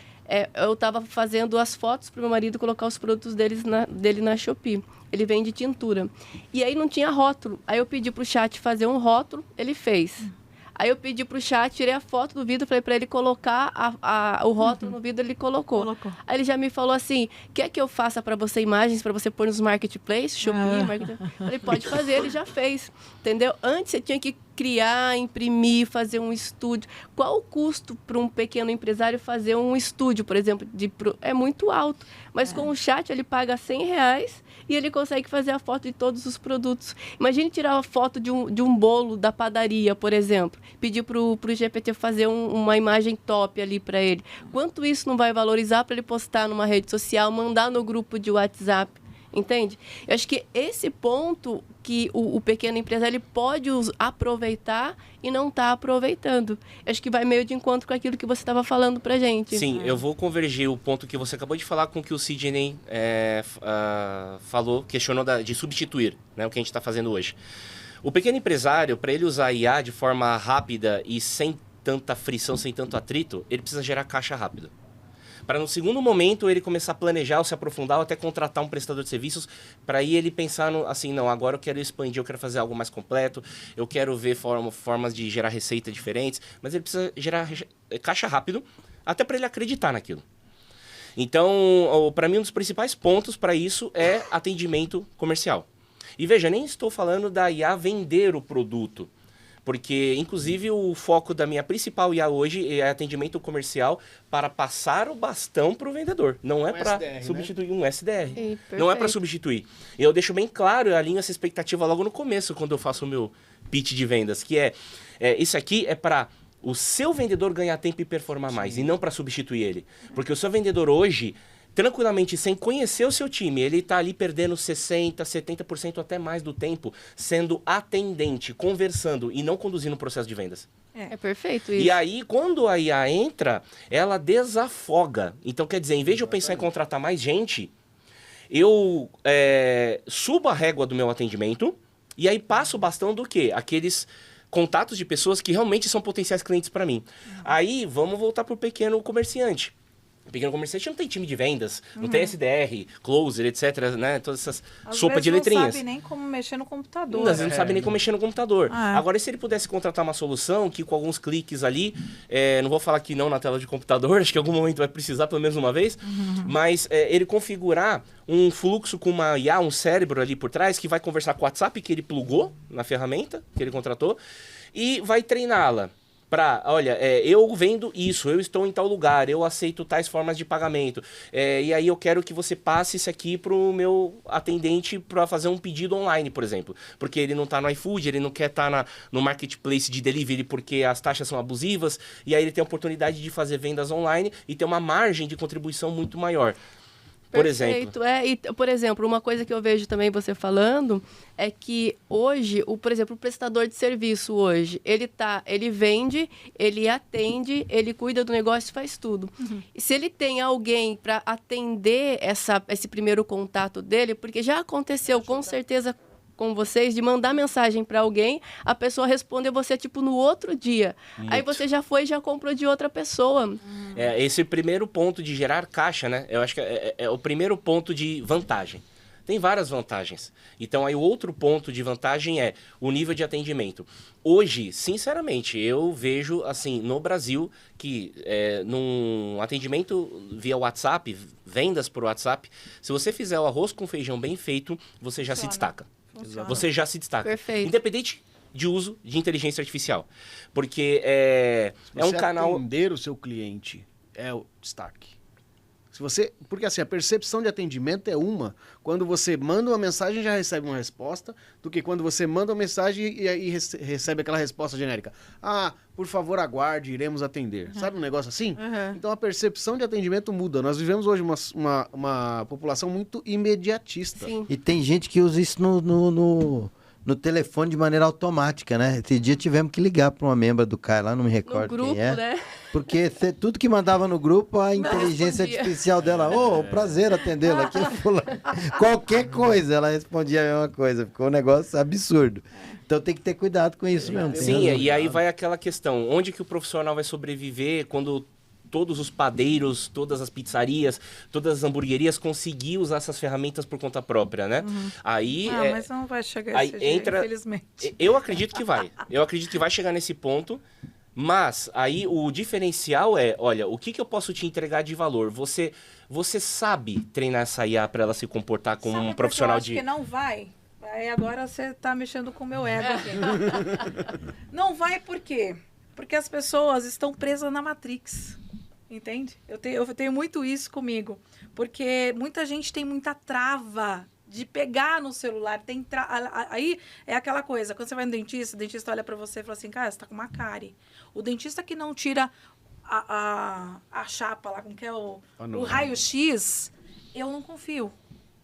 Speaker 2: eu estava fazendo as fotos para o meu marido colocar os produtos dele na Shopee. Ele vende tintura. E aí não tinha rótulo. Aí eu pedi para o chat fazer um rótulo, ele fez. Aí eu pedi para o chat, tirei a foto do vidro, falei para ele colocar o rótulo no vidro, ele colocou. Aí ele já me falou assim, quer que eu faça para você imagens, para você pôr nos marketplaces, Shopee? Falei, pode fazer, ele já fez, entendeu? Antes você tinha que criar, imprimir, fazer um estúdio. Qual o custo para um pequeno empresário fazer um estúdio, por exemplo? É muito alto. Mas com o chat ele paga R$100 e ele consegue fazer a foto de todos os produtos. Imagine tirar a foto de um bolo da padaria, por exemplo. Pedir para o GPT fazer uma imagem top ali para ele. Quanto isso não vai valorizar para ele postar numa rede social, mandar no grupo de WhatsApp? Entende? Eu acho que esse ponto que o pequeno empresário ele pode aproveitar e não está aproveitando. Eu acho que vai meio de encontro com aquilo que você estava falando pra gente.
Speaker 3: Sim, eu vou convergir o ponto que você acabou de falar com o que o Sidney falou, questionou de substituir, né, o que a gente está fazendo hoje. O pequeno empresário, para ele usar IA de forma rápida e sem tanta frição, sem tanto atrito, ele precisa gerar caixa rápido. Para no segundo momento ele começar a planejar ou se aprofundar ou até contratar um prestador de serviços, para aí ele pensar assim, não, agora eu quero expandir, eu quero fazer algo mais completo, eu quero ver formas de gerar receita diferentes, mas ele precisa gerar caixa rápido, até para ele acreditar naquilo. Então, para mim, um dos principais pontos para isso é atendimento comercial. E veja, nem estou falando da IA vender o produto, porque, inclusive, o foco da minha principal IA hoje é atendimento comercial para passar o bastão para o vendedor. Não é para substituir um SDR. Não é para substituir. Eu deixo bem claro, eu alinho essa expectativa logo no começo, quando eu faço o meu pitch de vendas, que isso aqui é para o seu vendedor ganhar tempo e performar mais, e não para substituir ele. Porque o seu vendedor hoje... tranquilamente, sem conhecer o seu time, ele está ali perdendo 60%, 70% até mais do tempo sendo atendente, conversando e não conduzindo o processo de vendas.
Speaker 2: É perfeito isso.
Speaker 3: E aí, quando a IA entra, ela desafoga. Então, quer dizer, em vez de eu pensar em contratar mais gente, eu subo a régua do meu atendimento e aí passo o bastão do quê? Aqueles contatos de pessoas que realmente são potenciais clientes para mim. Aí, vamos voltar para o pequeno comerciante. O pequeno comerciante não tem time de vendas, não tem SDR, closer, etc, né? Todas essas sopa de letrinhas.
Speaker 4: Não sabe nem como mexer no computador.
Speaker 3: Às vezes não sabe nem como mexer no computador. Agora, se ele pudesse contratar uma solução que com alguns cliques ali, não vou falar que não na tela de computador, acho que em algum momento vai precisar pelo menos uma vez, mas ele configurar um fluxo com uma IA, um cérebro ali por trás, que vai conversar com o WhatsApp que ele plugou na ferramenta que ele contratou e vai treiná-la. Olha, eu vendo isso, eu estou em tal lugar, eu aceito tais formas de pagamento, e aí eu quero que você passe isso aqui para o meu atendente para fazer um pedido online, por exemplo, porque ele não está no iFood, ele não quer estar no marketplace de delivery porque as taxas são abusivas, e aí ele tem a oportunidade de fazer vendas online e ter uma margem de contribuição muito maior. Por
Speaker 2: Perfeito.
Speaker 3: exemplo.
Speaker 2: Por exemplo, uma coisa que eu vejo também você falando é que hoje, por exemplo, o prestador de serviço hoje, ele vende, ele atende, ele cuida do negócio, faz tudo. E se ele tem alguém para atender esse primeiro contato dele, porque já aconteceu com certeza com vocês, de mandar mensagem para alguém, a pessoa respondeu você, tipo, no outro dia. Muito. Aí você já foi e já comprou de outra pessoa.
Speaker 3: Esse primeiro ponto de gerar caixa, né? Eu acho que é o primeiro ponto de vantagem. Tem várias vantagens. Então, aí o outro ponto de vantagem é o nível de atendimento. Hoje, sinceramente, eu vejo, assim, no Brasil, que num atendimento via WhatsApp, vendas por WhatsApp, se você fizer o arroz com feijão bem feito, você já se destaca. Você já se destaca.
Speaker 2: Perfeito.
Speaker 3: Independente de uso de inteligência artificial. Porque é um canal...
Speaker 5: atender o seu cliente é o destaque. Porque assim, a percepção de atendimento é uma. Quando você manda uma mensagem, já recebe uma resposta, do que quando você manda uma mensagem e aí recebe aquela resposta genérica. Ah, por favor, aguarde, iremos atender. Sabe um negócio assim? Então a percepção de atendimento muda. Nós vivemos hoje uma população muito imediatista.
Speaker 2: Sim.
Speaker 1: E tem gente que usa isso no telefone de maneira automática, né? Esse dia tivemos que ligar para uma membra do CAI lá, não me recordo
Speaker 2: No grupo,
Speaker 1: quem é.
Speaker 2: né?
Speaker 1: Porque tudo que mandava no grupo, a inteligência
Speaker 2: respondia.
Speaker 1: artificial dela, prazer atendê-la aqui, fulano. Qualquer coisa, ela respondia a mesma coisa. Ficou um negócio absurdo. Então tem que ter cuidado com isso mesmo.
Speaker 3: Sim, e aí vai aquela questão, onde que o profissional vai sobreviver quando todos os padeiros, todas as pizzarias, todas as hamburguerias conseguir usar essas ferramentas por conta própria, né? Aí
Speaker 4: mas não vai chegar
Speaker 3: aí
Speaker 4: esse dia, infelizmente.
Speaker 3: Eu acredito que vai. Eu acredito que vai chegar nesse ponto. Mas aí o diferencial é, olha, o que eu posso te entregar de valor? Você sabe treinar essa IA para ela se comportar como um profissional de...
Speaker 4: Eu acho que não vai. Aí agora você tá mexendo com o meu ego aqui. Não vai por quê? Porque as pessoas estão presas na Matrix. Entende? Eu tenho muito isso comigo. Porque muita gente tem muita trava de pegar no celular. Aí é aquela coisa, quando você vai no dentista, o dentista olha pra você e fala assim, cara, você tá com uma cárie. O dentista que não tira a chapa lá, como que é o raio-x, eu não confio.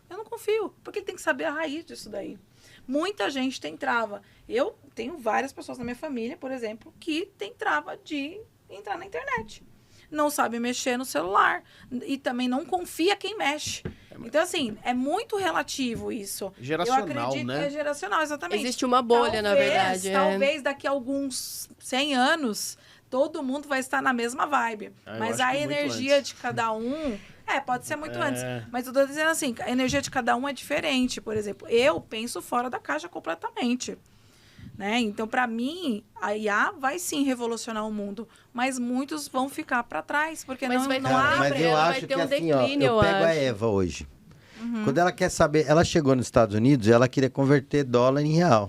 Speaker 4: Eu não confio, porque ele tem que saber a raiz disso daí. Muita gente tem trava. Eu tenho várias pessoas na minha família, por exemplo, que tem trava de entrar na internet. Não sabe mexer no celular. E também não confia quem mexe. Então, assim, é muito relativo isso.
Speaker 5: Geracional,
Speaker 4: eu acredito
Speaker 5: né?
Speaker 4: Que é geracional, exatamente.
Speaker 2: Existe uma bolha, na verdade.
Speaker 4: Talvez daqui a alguns 100 anos, todo mundo vai estar na mesma vibe. Mas a energia de cada um... pode ser muito antes. Mas eu tô dizendo assim, a energia de cada um é diferente. Por exemplo, eu penso fora da caixa completamente. Né? Então, para mim, a IA vai sim revolucionar o mundo, mas muitos vão ficar para trás, porque não
Speaker 1: Mas
Speaker 4: abre.
Speaker 1: eu acho que assim, eu pego a Eva hoje. Quando ela quer saber, ela chegou nos Estados Unidos e ela queria converter dólar em real.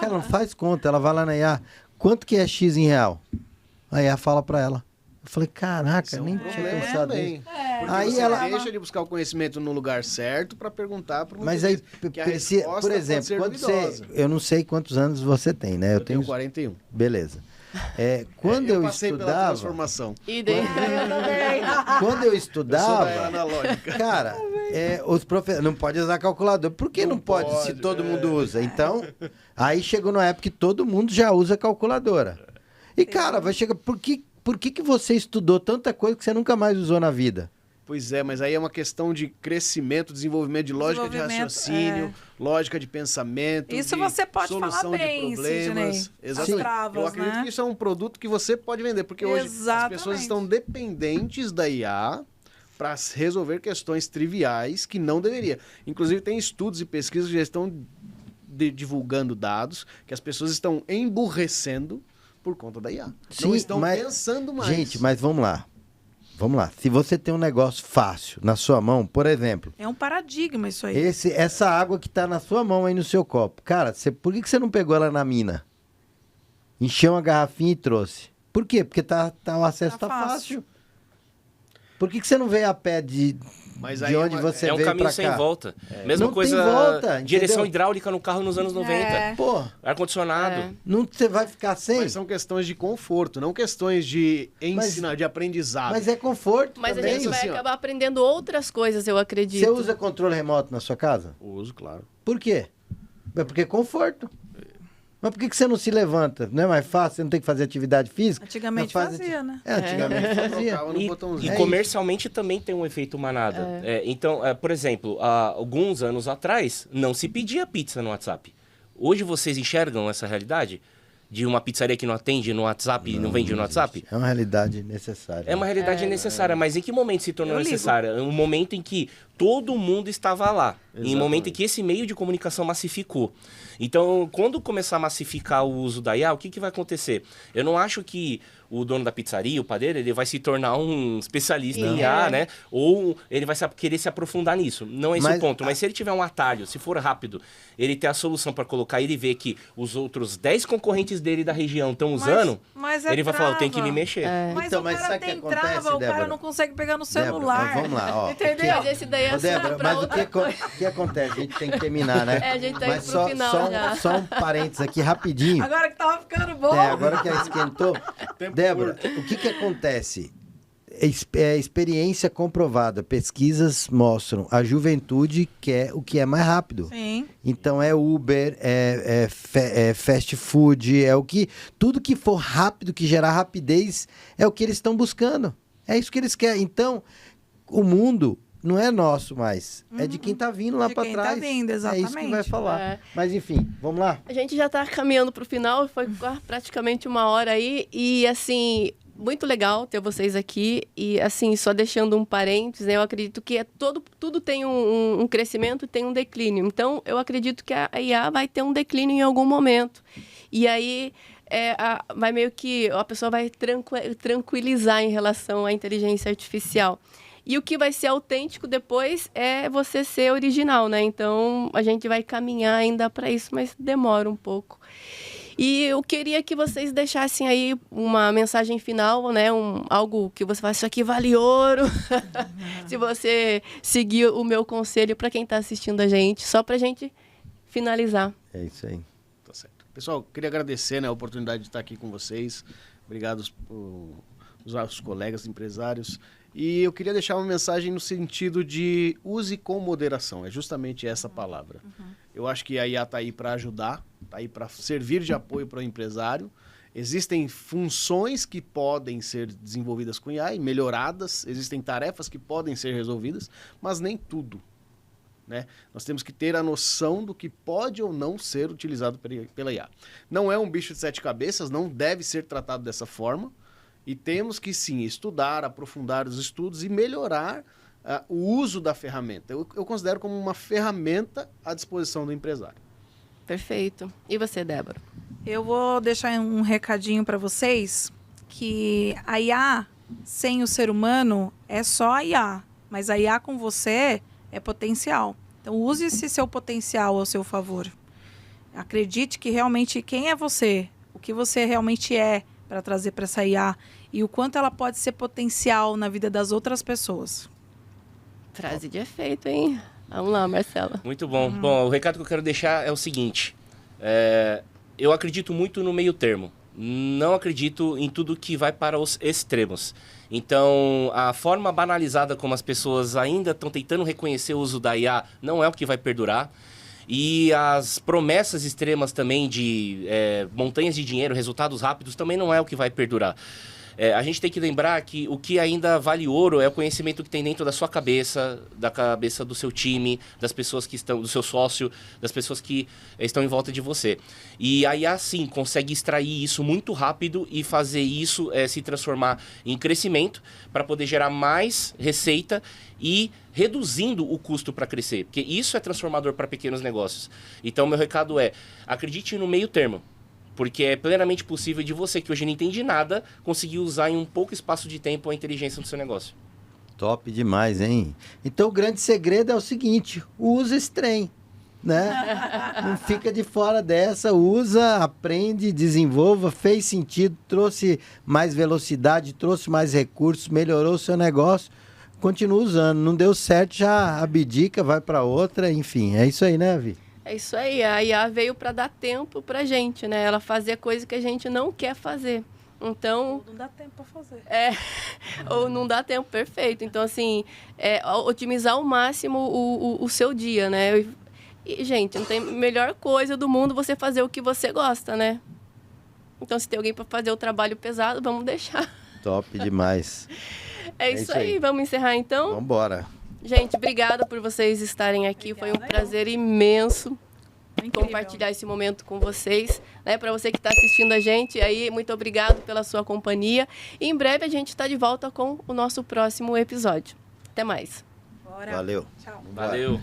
Speaker 1: Ela não faz conta, ela vai lá na IA, quanto que é X em real? A IA fala para ela. Eu falei, caraca, nem tinha pensado nisso.
Speaker 5: Porque
Speaker 1: Aí
Speaker 5: você
Speaker 1: ela
Speaker 5: deixa de buscar o conhecimento no lugar certo para perguntar para
Speaker 1: Mas aí, por exemplo, quando eu não sei quantos anos você tem, né?
Speaker 5: Eu tenho 41.
Speaker 1: Beleza. Quando eu
Speaker 5: passei pela
Speaker 1: estudava,
Speaker 5: transformação.
Speaker 1: quando eu estudava,
Speaker 5: Eu sou da era analógica.
Speaker 1: cara, os professores não pode usar calculador. Por que não pode se todo mundo usa? Então, aí chegou na época que todo mundo já usa calculadora. E cara, vai chegar, por que você estudou tanta coisa que você nunca mais usou na vida?
Speaker 5: Pois é, mas aí é uma questão de crescimento, desenvolvimento de lógica de raciocínio, lógica de pensamento,
Speaker 4: isso
Speaker 5: de
Speaker 4: você pode
Speaker 5: solução
Speaker 4: falar bem,
Speaker 5: de problemas.
Speaker 4: Sidney.
Speaker 5: Exatamente.
Speaker 4: Travas,
Speaker 5: eu acredito que isso é um produto que você pode vender, porque hoje as pessoas estão dependentes da IA para resolver questões triviais que não deveria. Inclusive tem estudos e pesquisas que já estão divulgando dados que as pessoas estão emburrecendo por conta da IA.
Speaker 1: Sim,
Speaker 5: não estão pensando mais.
Speaker 1: Gente, mas vamos lá. Vamos lá. Se você tem um negócio fácil na sua mão, por exemplo...
Speaker 4: É um paradigma isso aí.
Speaker 1: Essa água que tá na sua mão aí no seu copo. Cara, por que você não pegou ela na mina? Encheu uma garrafinha e trouxe. Por quê? Porque o acesso tá fácil. Por que você não veio a pé de onde você veio pra cá?
Speaker 3: É um caminho sem volta. Mesma
Speaker 1: não
Speaker 3: coisa,
Speaker 1: tem volta,
Speaker 3: direção
Speaker 1: entendeu?
Speaker 3: hidráulica no carro nos anos 90.
Speaker 1: Pô,
Speaker 3: Ar-condicionado.
Speaker 1: não você vai ficar sem?
Speaker 5: Mas são questões de conforto, não questões de ensinar, de aprendizado.
Speaker 1: Mas é conforto
Speaker 2: Mas
Speaker 1: também.
Speaker 2: a gente vai
Speaker 5: assim, ó.
Speaker 2: acabar aprendendo outras coisas, eu acredito.
Speaker 1: Você usa controle remoto na sua casa?
Speaker 5: Uso, claro.
Speaker 1: Por quê? É porque é conforto. Mas por que você não se levanta? Não é mais fácil? Você não tem que fazer atividade física?
Speaker 4: Antigamente fazia, né?
Speaker 1: Antigamente fazia.
Speaker 5: Trocava no botãozinho.
Speaker 3: E comercialmente também tem um efeito manada. Então, por exemplo, há alguns anos atrás, não se pedia pizza no WhatsApp. Hoje vocês enxergam essa realidade? De uma pizzaria que não atende no WhatsApp e não vende no WhatsApp?
Speaker 1: É uma realidade necessária.
Speaker 3: É uma realidade necessária, mas em que momento se tornou necessária? Um momento em que todo mundo estava lá. Em um momento em que esse meio de comunicação massificou. Então, quando começar a massificar o uso da IA, o que vai acontecer? Eu não acho que o dono da pizzaria, o padeiro, ele vai se tornar um especialista em IA, né? Ou ele vai querer se aprofundar nisso. Não é esse o ponto. Mas se ele tiver um atalho, se for rápido, ele ter a solução para colocar, ele vê que os outros 10 concorrentes dele da região estão usando, ele vai falar, eu tenho que me mexer.
Speaker 4: Mas
Speaker 1: então,
Speaker 4: o cara tem trava, o cara não consegue pegar no celular.
Speaker 1: Débora, vamos lá, ó.
Speaker 2: Entendeu? Mas esse daí é
Speaker 1: Débora, mas o que acontece? A gente tem que terminar, né?
Speaker 2: A gente tá indo pro final já.
Speaker 1: Só um parênteses aqui, rapidinho.
Speaker 4: Agora que tava ficando bom.
Speaker 1: Agora que esquentou. Débora, o que acontece? Experiência comprovada, pesquisas mostram, a juventude quer o que é mais rápido.
Speaker 4: Sim.
Speaker 1: Então é Uber, é fast food, tudo que for rápido, que gerar rapidez, é o que eles estão buscando. É isso que eles querem. Então, o mundo não é nosso mais, é de quem está vindo lá para trás.
Speaker 4: Tá vindo, exatamente.
Speaker 1: É isso que vai falar. Mas enfim, vamos lá.
Speaker 2: A gente já está caminhando para o final, foi praticamente 1 hora aí, e assim, muito legal ter vocês aqui. E assim, só deixando um parênteses, né, eu acredito que tudo tem um crescimento e tem um declínio. Então, eu acredito que a IA vai ter um declínio em algum momento. E aí, vai meio que a pessoa vai tranquilizar em relação à inteligência artificial. E o que vai ser autêntico depois é você ser original, né? Então, a gente vai caminhar ainda para isso, mas demora um pouco. E eu queria que vocês deixassem aí uma mensagem final, né? Algo que você fala, isso aqui vale ouro. Se você seguir o meu conselho para quem está assistindo a gente, só para a gente finalizar.
Speaker 1: É isso aí.
Speaker 5: Tá certo. Pessoal, queria agradecer, né, a oportunidade de estar aqui com vocês. Obrigado aos nossos colegas empresários. E eu queria deixar uma mensagem no sentido de use com moderação. É justamente essa palavra. Eu acho que a IA está aí para ajudar, está aí para servir de apoio para o empresário. Existem funções que podem ser desenvolvidas com IA e melhoradas. Existem tarefas que podem ser resolvidas, mas nem tudo, né? Nós temos que ter a noção do que pode ou não ser utilizado pela IA. Não é um bicho de 7 cabeças, não deve ser tratado dessa forma. E temos que, sim, estudar, aprofundar os estudos e melhorar o uso da ferramenta. Eu considero como uma ferramenta à disposição do empresário.
Speaker 2: Perfeito. E você, Débora?
Speaker 4: Eu vou deixar um recadinho para vocês, que a IA sem o ser humano é só a IA, mas a IA com você é potencial. Então, use esse seu potencial ao seu favor. Acredite que realmente quem é você, o que você realmente é, para trazer para essa IA e o quanto ela pode ser potencial na vida das outras pessoas.
Speaker 2: Frase de efeito, hein? Vamos lá, Marcela.
Speaker 3: Muito bom. Bom, o recado que eu quero deixar é o seguinte. Eu acredito muito no meio termo. Não acredito em tudo que vai para os extremos. Então, a forma banalizada como as pessoas ainda estão tentando reconhecer o uso da IA não é o que vai perdurar. E as promessas extremas também de montanhas de dinheiro, resultados rápidos, também não é o que vai perdurar. A gente tem que lembrar que o que ainda vale ouro é o conhecimento que tem dentro da sua cabeça, da cabeça do seu time, das pessoas que estão, do seu sócio, das pessoas que estão em volta de você. E a IA, sim, consegue extrair isso muito rápido e fazer isso se transformar em crescimento para poder gerar mais receita e reduzindo o custo para crescer, porque isso é transformador para pequenos negócios. Então, meu recado é, acredite no meio termo, porque é plenamente possível de você, que hoje não entende nada, conseguir usar em um pouco espaço de tempo a inteligência do seu negócio.
Speaker 1: Top demais, hein? Então, o grande segredo é o seguinte, usa esse trem, né? Não fica de fora dessa, usa, aprende, desenvolva, fez sentido, trouxe mais velocidade, trouxe mais recursos, melhorou o seu negócio, continua usando. Não deu certo, já abdica, vai para outra, enfim. É isso aí, né, Vi?
Speaker 2: É isso aí. A IA veio para dar tempo para a gente, né? Ela fazer coisa que a gente não quer fazer. Então...
Speaker 4: Não dá tempo para fazer.
Speaker 2: Ou não dá tempo, perfeito. Então, assim, otimizar ao máximo o seu dia, né? E, gente, não tem melhor coisa do mundo você fazer o que você gosta, né? Então, se tem alguém para fazer o trabalho pesado, vamos deixar.
Speaker 1: Top demais.
Speaker 2: É isso aí. Vamos encerrar, então?
Speaker 1: Vamos embora.
Speaker 2: Gente, obrigada por vocês estarem aqui. Obrigada, foi um prazer imenso compartilhar esse momento com vocês. Né? Para você que está assistindo a gente, aí, muito obrigado pela sua companhia. E em breve a gente está de volta com o nosso próximo episódio. Até mais.
Speaker 4: Bora.
Speaker 1: Valeu.
Speaker 4: Tchau.
Speaker 3: Valeu.